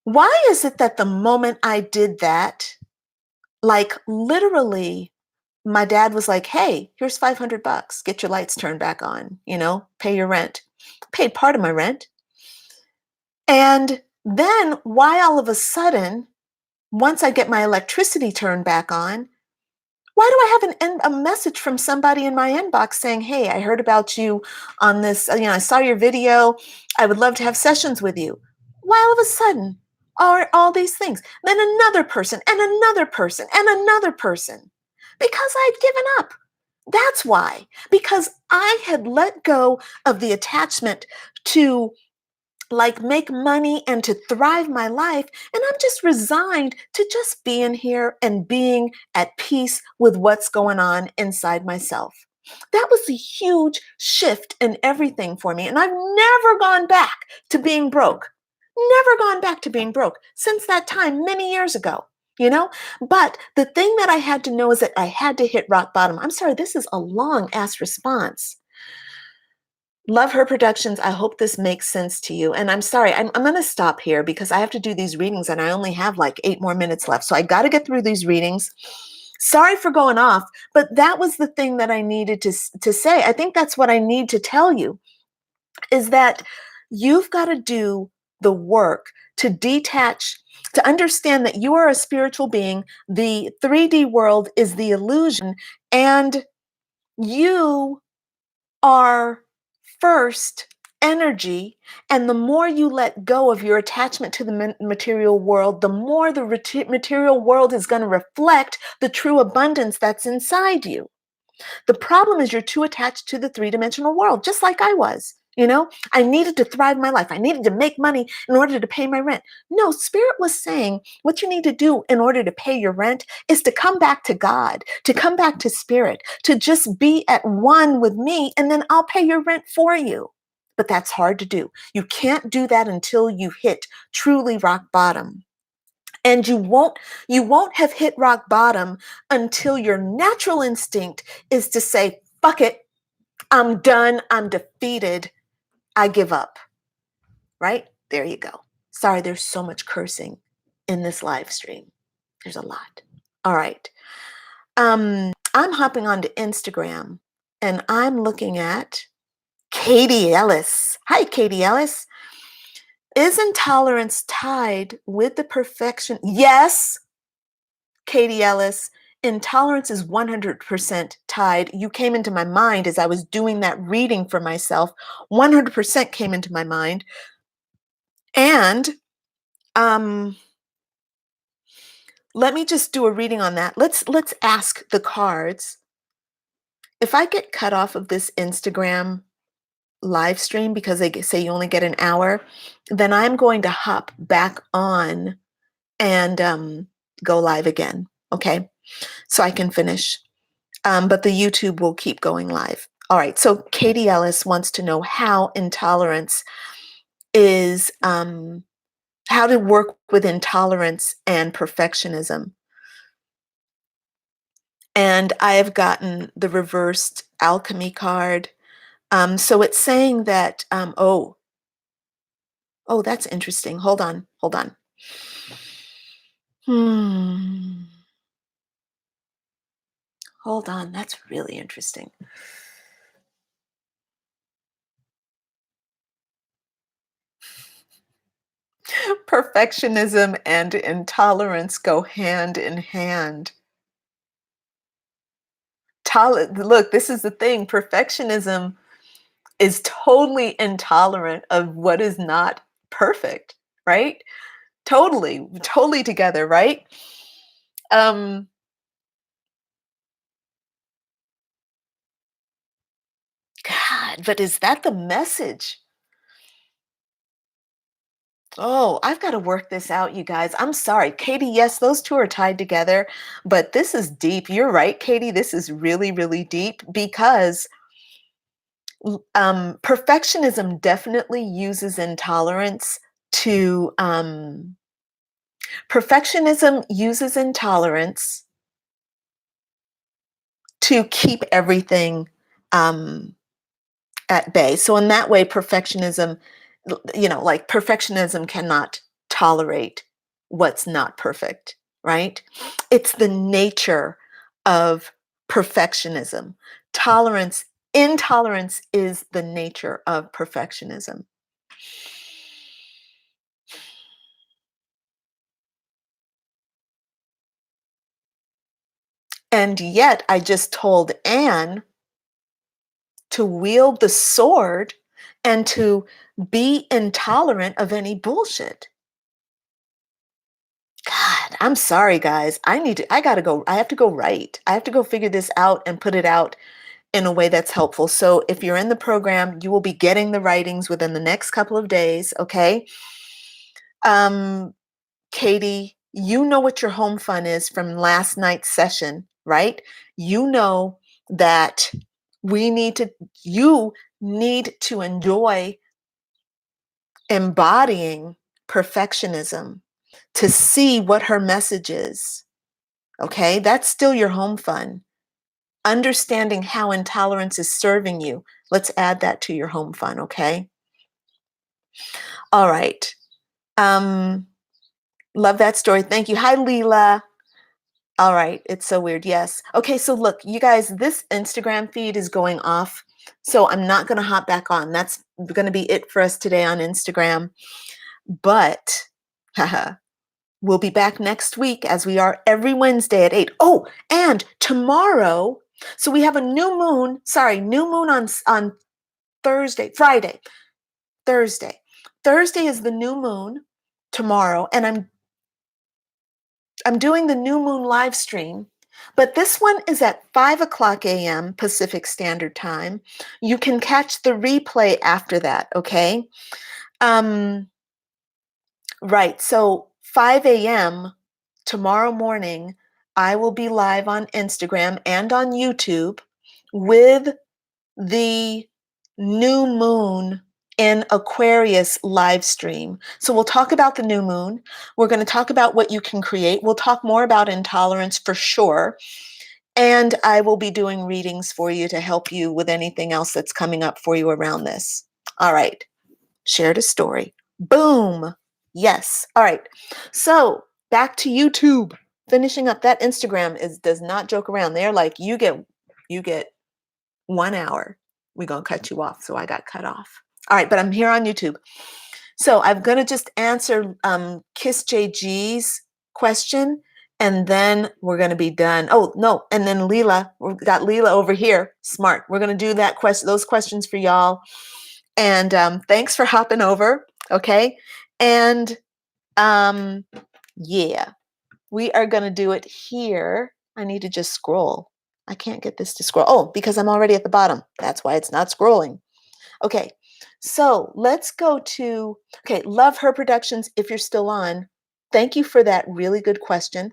Why is it that the moment I did that, like literally, my dad was like, hey, here's $500. Get your lights turned back on, pay your rent. Paid part of my rent. And then why all of a sudden, once I get my electricity turned back on, why do I have a message from somebody in my inbox saying, hey, I heard about you on this, I saw your video. I would love to have sessions with you. Why all of a sudden are all these things? Then another person and another person and another person. Because I'd given up. That's why. Because I had let go of the attachment to like make money and to thrive my life. And I'm just resigned to just being here and being at peace with what's going on inside myself. That was a huge shift in everything for me. And I've never gone back to being broke. Never gone back to being broke since that time many years ago. But the thing that I had to know is that I had to hit rock bottom. I'm sorry, this is a long ass response. Love Her Productions. I hope this makes sense to you. And I'm sorry, I'm going to stop here because I have to do these readings and I only have like 8 more minutes left. So I got to get through these readings. Sorry for going off, but that was the thing that I needed to say. I think that's what I need to tell you is that you've got to do the work to detach, to understand that you are a spiritual being. The 3D world is the illusion, and you are first energy. And the more you let go of your attachment to the material world, the more the material world is going to reflect the true abundance that's inside you. The problem is you're too attached to the 3-dimensional world, just like I was. I needed to thrive my life. I needed to make money in order to pay my rent. No, Spirit was saying what you need to do in order to pay your rent is to come back to God, to come back to Spirit, to just be at one with me, and then I'll pay your rent for you. But that's hard to do. You can't do that until you hit truly rock bottom. And you won't have hit rock bottom until your natural instinct is to say, fuck it, I'm done, I'm defeated, I give up, right? There you go. Sorry, there's so much cursing in this live stream. There's a lot. All right. I'm hopping onto Instagram and I'm looking at Katie Ellis. Hi, Katie Ellis. Is intolerance tied with the perfection? Yes, Katie Ellis. Intolerance is 100% tied. You came into my mind as I was doing that reading for myself. 100% came into my mind. And um, let me just do a reading on that. Let's ask the cards. If I get cut off of this Instagram live stream because they say you only get an hour, then I'm going to hop back on and go live again. Okay, so I can finish. But the YouTube will keep going live. All right. So Katie Ellis wants to know how intolerance is, how to work with intolerance and perfectionism. And I have gotten the reversed alchemy card. So it's saying that, that's interesting. Hold on. Hmm. Hold on. That's really interesting. Perfectionism and intolerance go hand in hand. Look, this is the thing. Perfectionism is totally intolerant of what is not perfect, right? Totally together, right? Um, God, but is that the message? Oh, I've got to work this out, you guys. I'm sorry. Katie, yes, those two are tied together, but this is deep. You're right, Katie. This is really, really deep because perfectionism definitely uses intolerance to, perfectionism uses intolerance to keep everything um, at bay. So in that way, perfectionism, like perfectionism cannot tolerate what's not perfect, right? It's the nature of perfectionism. Tolerance, intolerance is the nature of perfectionism. And yet, I just told Anne to wield the sword and to be intolerant of any bullshit. God, I'm sorry, guys. I gotta go. I have to go write. I have to go figure this out and put it out in a way that's helpful. So if you're in the program, you will be getting the writings within the next couple of days. Okay. Um, Katie, you know what your home fun is from last night's session, right? You know that we need to, you need to enjoy embodying perfectionism to see what her message is. Okay, that's still your home fun. Understanding how intolerance is serving you. Let's add that to your home fun, okay? All right. Um, love that story. Thank you. Hi, Leela. All right. It's so weird. Yes. Okay, so look, you guys, this Instagram feed is going off. So I'm not going to hop back on. That's going to be it for us today on Instagram. But we'll be back next week as we are every Wednesday at 8. Oh, and tomorrow, so we have a new moon on Thursday, Friday, Thursday. Thursday is the new moon tomorrow, and I'm doing the new moon live stream, but this one is at 5 o'clock a.m. Pacific Standard Time. You can catch the replay after that, okay? Um, right, so 5 a.m. tomorrow morning, I will be live on Instagram and on YouTube with the new moon in Aquarius live stream. So we'll talk about the new moon. We're going to talk about what you can create. We'll talk more about intolerance for sure. And I will be doing readings for you to help you with anything else that's coming up for you around this. All right. Shared a story. Boom. Yes. All right. So back to YouTube. Finishing up that Instagram is does not joke around. They're like, you get 1 hour. We're gonna cut you off. So I got cut off. All right, but I'm here on YouTube. So I'm gonna just answer Kiss JG's question, and then we're gonna be done. Oh no, and then Leela, we've got Leela over here. Smart. We're gonna do that question, those questions for y'all. And thanks for hopping over. Okay. And um, yeah, we are going to do it here. I need to just scroll. I can't get this to scroll. Oh, because I'm already at the bottom. That's why it's not scrolling. Okay. So let's go to, okay, Love Her Productions. If you're still on, thank you for that really good question.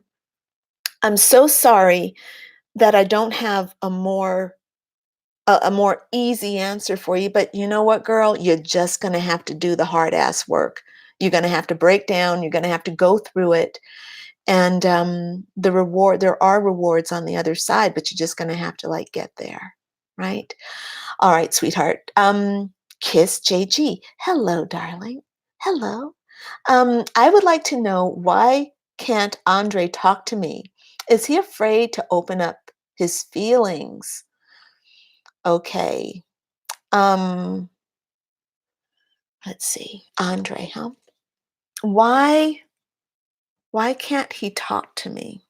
I'm so sorry that I don't have a more easy answer for you. But you know what, girl? You're just going to have to do the hard ass work. You're going to have to break down. You're going to have to go through it. And there are rewards on the other side, but you're just going to have to like get there. Right. All right, sweetheart. Kiss JG. Hello, darling. Hello. I would like to know, why can't Andre talk to me? Is he afraid to open up his feelings? Okay. Um, let's see. Andre, huh? Why why can't he talk to me?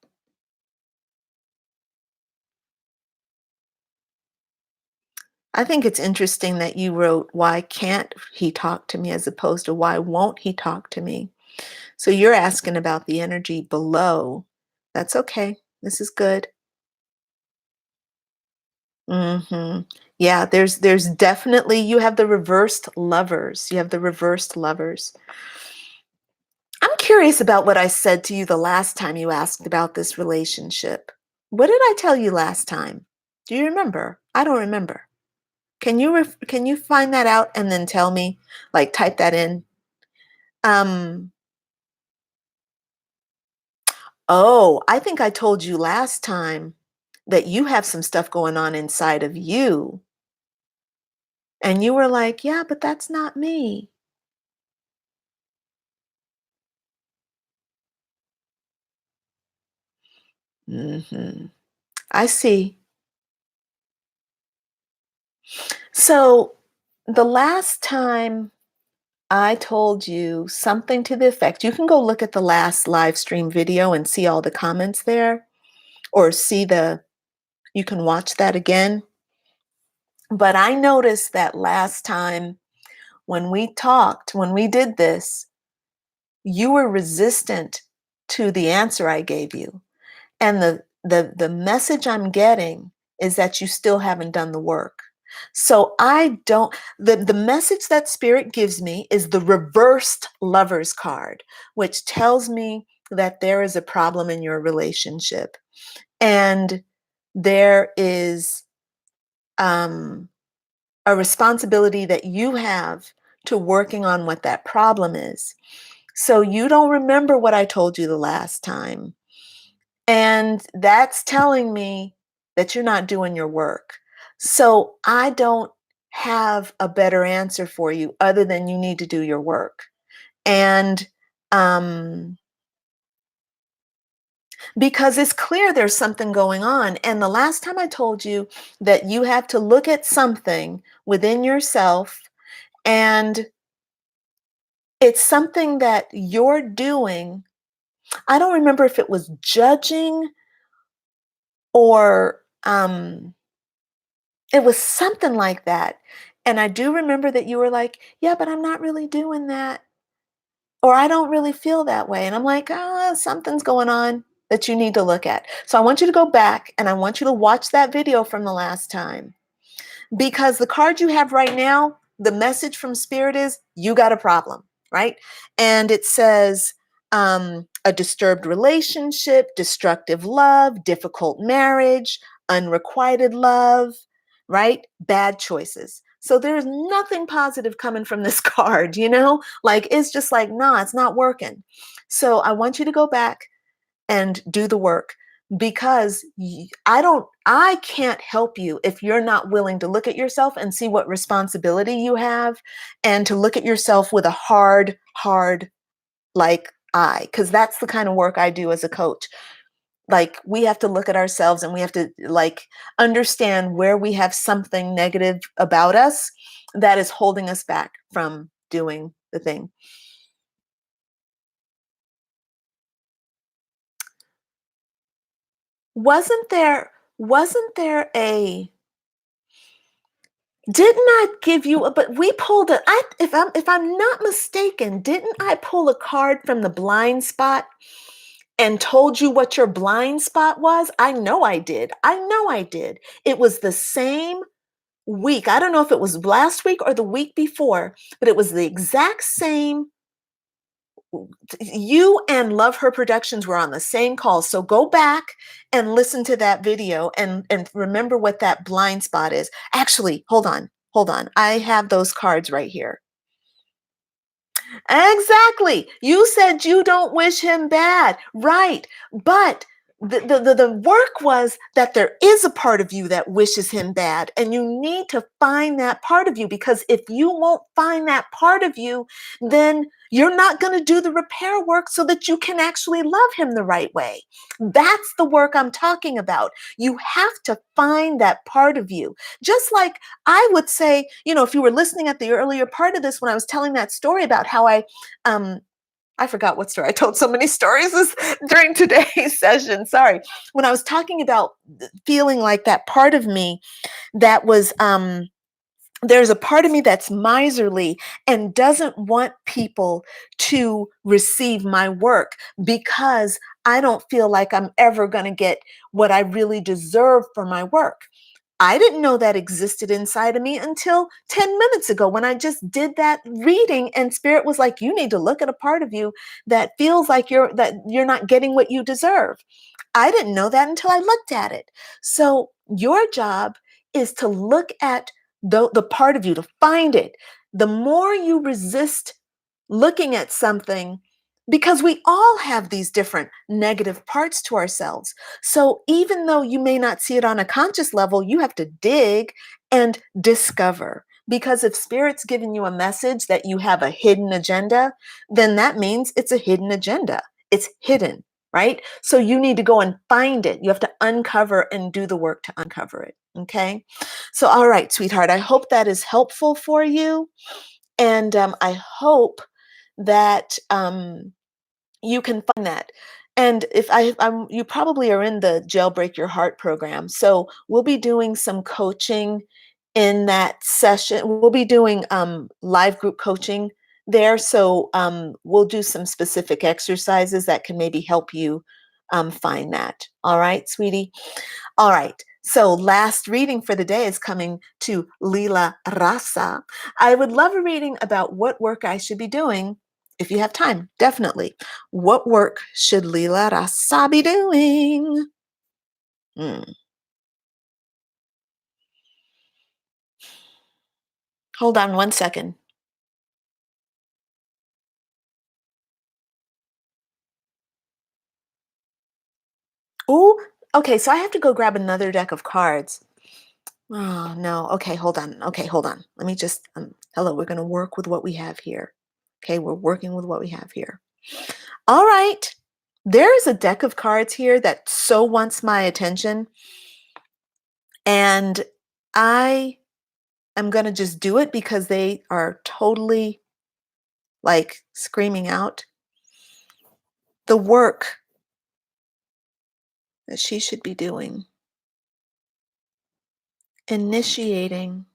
I think it's interesting that you wrote, why can't he talk to me, as opposed to why won't he talk to me? So you're asking about the energy below. That's okay. This is good. Yeah, there's definitely, you have the reversed lovers. You have the reversed lovers. I'm curious about what I said to you the last time you asked about this relationship. What did I tell you last time? Do you remember? I don't remember. Can you find that out and then tell me? Like, type that in. Um oh, I think I told you last time that you have some stuff going on inside of you, and you were like, "Yeah, but that's not me." Mhm. I see. So, the last time I told you something to the effect, you can go look at the last live stream video and see all the comments there, or see you can watch that again. But I noticed that last time when we talked, when we did this, you were resistant to the answer I gave you. And the message I'm getting is that you still haven't done the work. So I don't, the message that spirit gives me is the reversed lovers card, which tells me that there is a problem in your relationship. And there is um, a responsibility that you have to working on what that problem is. So you don't remember what I told you the last time. And that's telling me that you're not doing your work. So I don't have a better answer for you other than you need to do your work. And um, because it's clear there's something going on. And the last time I told you that you have to look at something within yourself, and it's something that you're doing. I don't remember if it was judging, or it was something like that. And I do remember that you were like, "Yeah, but I'm not really doing that." Or, "I don't really feel that way." And I'm like, "Ah, something's going on that you need to look at." So I want you to go back and I want you to watch that video from the last time. Because the card you have right now, the message from spirit is, you got a problem, right? And it says, a disturbed relationship, destructive love, difficult marriage, unrequited love, right? Bad choices. So there's nothing positive coming from this card, Like, it's just like, nah, it's not working. So I want you to go back and do the work. because I can't help you if you're not willing to look at yourself and see what responsibility you have, and to look at yourself with a hard like eye, because that's the kind of work I do as a coach. Like, we have to look at ourselves, and we have to, like, understand where we have something negative about us that is holding us back from doing the thing. Wasn't there a didn't I give you a, but we pulled a, I if I'm not mistaken, didn't I pull a card from the blind spot and told you what your blind spot was? I know I did. I know I did. It was the same week. I don't know if it was last week or the week before, but it was the exact same. You and Love Her Productions were on the same call. So go back and listen to that video, and remember what that blind spot is. Actually, hold on. Hold on. I have those cards right here. Exactly. You said you don't wish him bad. Right. But the work was that there is a part of you that wishes him bad. And you need to find that part of you, because if you won't find that part of you, then you're not going to do the repair work so that you can actually love him the right way. That's the work I'm talking about. You have to find that part of you. Just like I would say, if you were listening at the earlier part of this, when I was telling that story about how um, I forgot what story. I told so many stories during today's session. Sorry. When I was talking about feeling like that part of me that was, there's a part of me that's miserly and doesn't want people to receive my work, because I don't feel like I'm ever going to get what I really deserve for my work. I didn't know that existed inside of me until 10 minutes ago, when I just did that reading, and Spirit was like, you need to look at a part of you that feels like you're not getting what you deserve. I didn't know that until I looked at it. So your job is to look at the part of you, to find it. The more you resist looking at something, because we all have these different negative parts to ourselves. So even though you may not see it on a conscious level, you have to dig and discover. Because if Spirit's giving you a message that you have a hidden agenda, then that means it's a hidden agenda. It's hidden, right? So you need to go and find it. You have to uncover and do the work to uncover it. Okay. So, all right, sweetheart, I hope that is helpful for you. And I hope that you can find that. And if you probably are in the Jailbreak Your Heart program. So we'll be doing some coaching in that session. We'll be doing live group coaching there. So we'll do some specific exercises that can maybe help you find that. All right, sweetie. All right. So last reading for the day is coming to Lila Rasa. I would love a reading about what work I should be doing. If you have time, definitely. What work should Lila Rasa be doing? Hmm. Hold on one second. Oh, okay. So I have to go grab another deck of cards. Oh, no. Okay, hold on. Okay, hold on. Let me just, hello, we're going to work with what we have here. Okay, we're working with what we have here. All right. There is a deck of cards here that so wants my attention. And I am going to just do it because they are totally like screaming out the work that she should be doing. Initiating,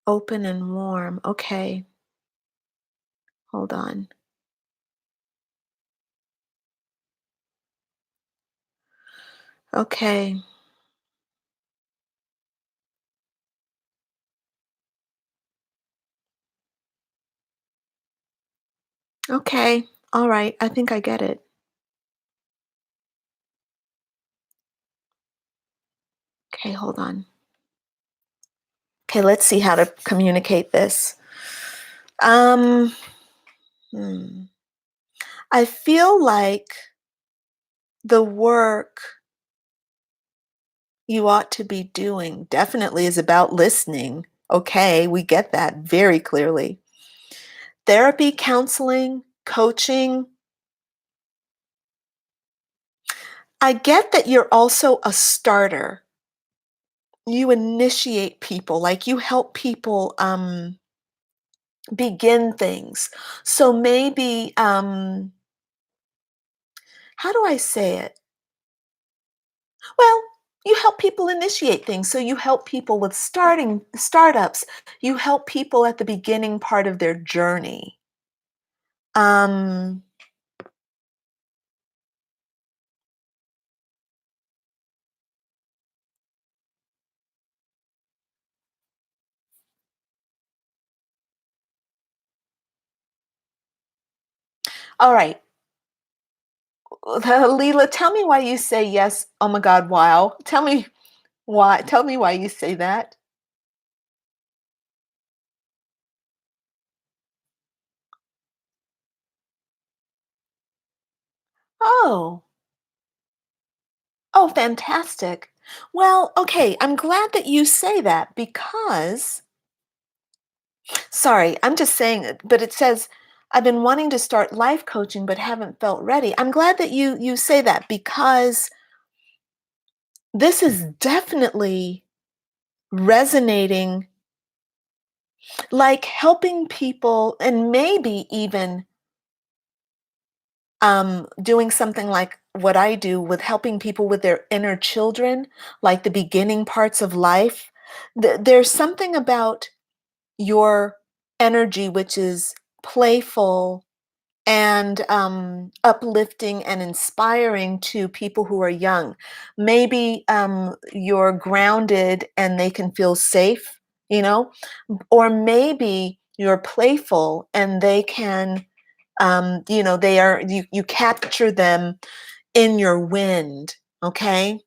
open and warm. Okay, hold on. Okay. Okay. All right. I think I get it. Okay, hold on. Okay, let's see how to communicate this. Um, hmm. I feel like the work you ought to be doing definitely is about listening. Okay, we get that very clearly. Therapy, counseling, coaching. I get that you're also a starter. You initiate people, like you help people begin things. So maybe, how do I say it? Well, you help people initiate things. So you help people with starting startups. You help people at the beginning part of their journey. Um, all right. Leela, tell me why you say yes. Oh my God, wow. Tell me why. Tell me why you say that. Oh, oh, fantastic. Well, okay. I'm glad that you say that because, sorry, I'm just saying it, but it says, I've been wanting to start life coaching but haven't felt ready. I'm glad that you say that because this is definitely resonating, like helping people and maybe even doing something like what I do with helping people with their inner children, like the beginning parts of life. There's something about your energy which is playful and uplifting and inspiring to people who are young. Maybe you're grounded and they can feel safe, you know, or maybe you're playful and they can, they are, you capture them in your wind. Okay.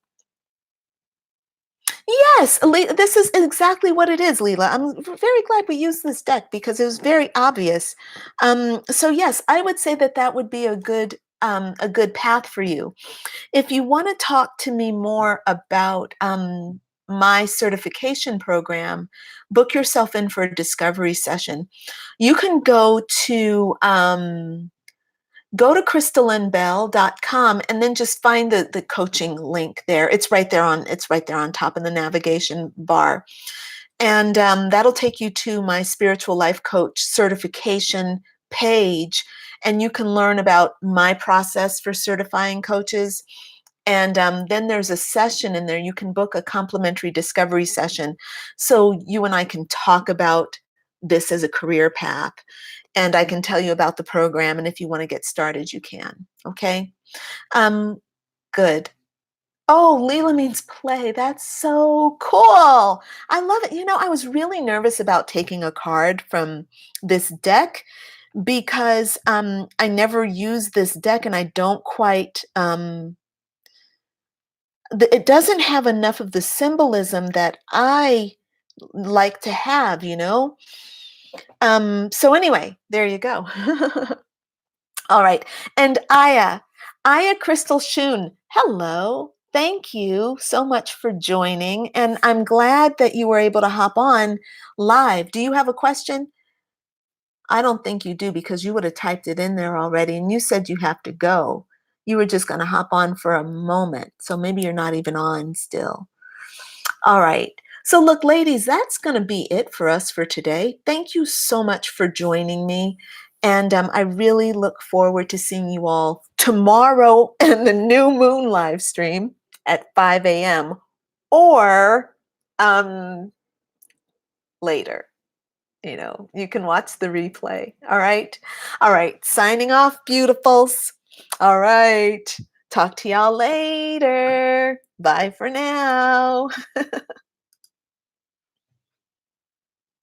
Yes, this is exactly what it is, Leela. I'm very glad we used this deck because it was very obvious. So yes, I would say that that would be a good path for you. If you want to talk to me more about my certification program, book yourself in for a discovery session. You can go to crystallinbell.com and then just find the coaching link there. It's right there on top of the navigation bar. And that'll take you to my spiritual life coach certification page. And you can learn about my process for certifying coaches. And then there's a session in there. You can book a complimentary discovery session. So you and I can talk about this as a career path. And I can tell you about the program. And if you want to get started, you can. Okay. Um, good. Oh, Leela means play. That's so cool. I love it. I was really nervous about taking a card from this deck because I never use this deck and I don't quite, it doesn't have enough of the symbolism that I like to have, you know? So anyway, there you go. All right. And Aya Crystal Shun, hello. Thank you so much for joining. And I'm glad that you were able to hop on live. Do you have a question? I don't think you do because you would have typed it in there already. And you said you have to go. You were just going to hop on for a moment. So maybe you're not even on still. All right. So, look, ladies, that's going to be it for us for today. Thank you so much for joining me. And I really look forward to seeing you all tomorrow in the new moon live stream at 5 a.m. or um, later. You can watch the replay. All right. All right. Signing off, beautifuls. All right. Talk to y'all later. Bye for now.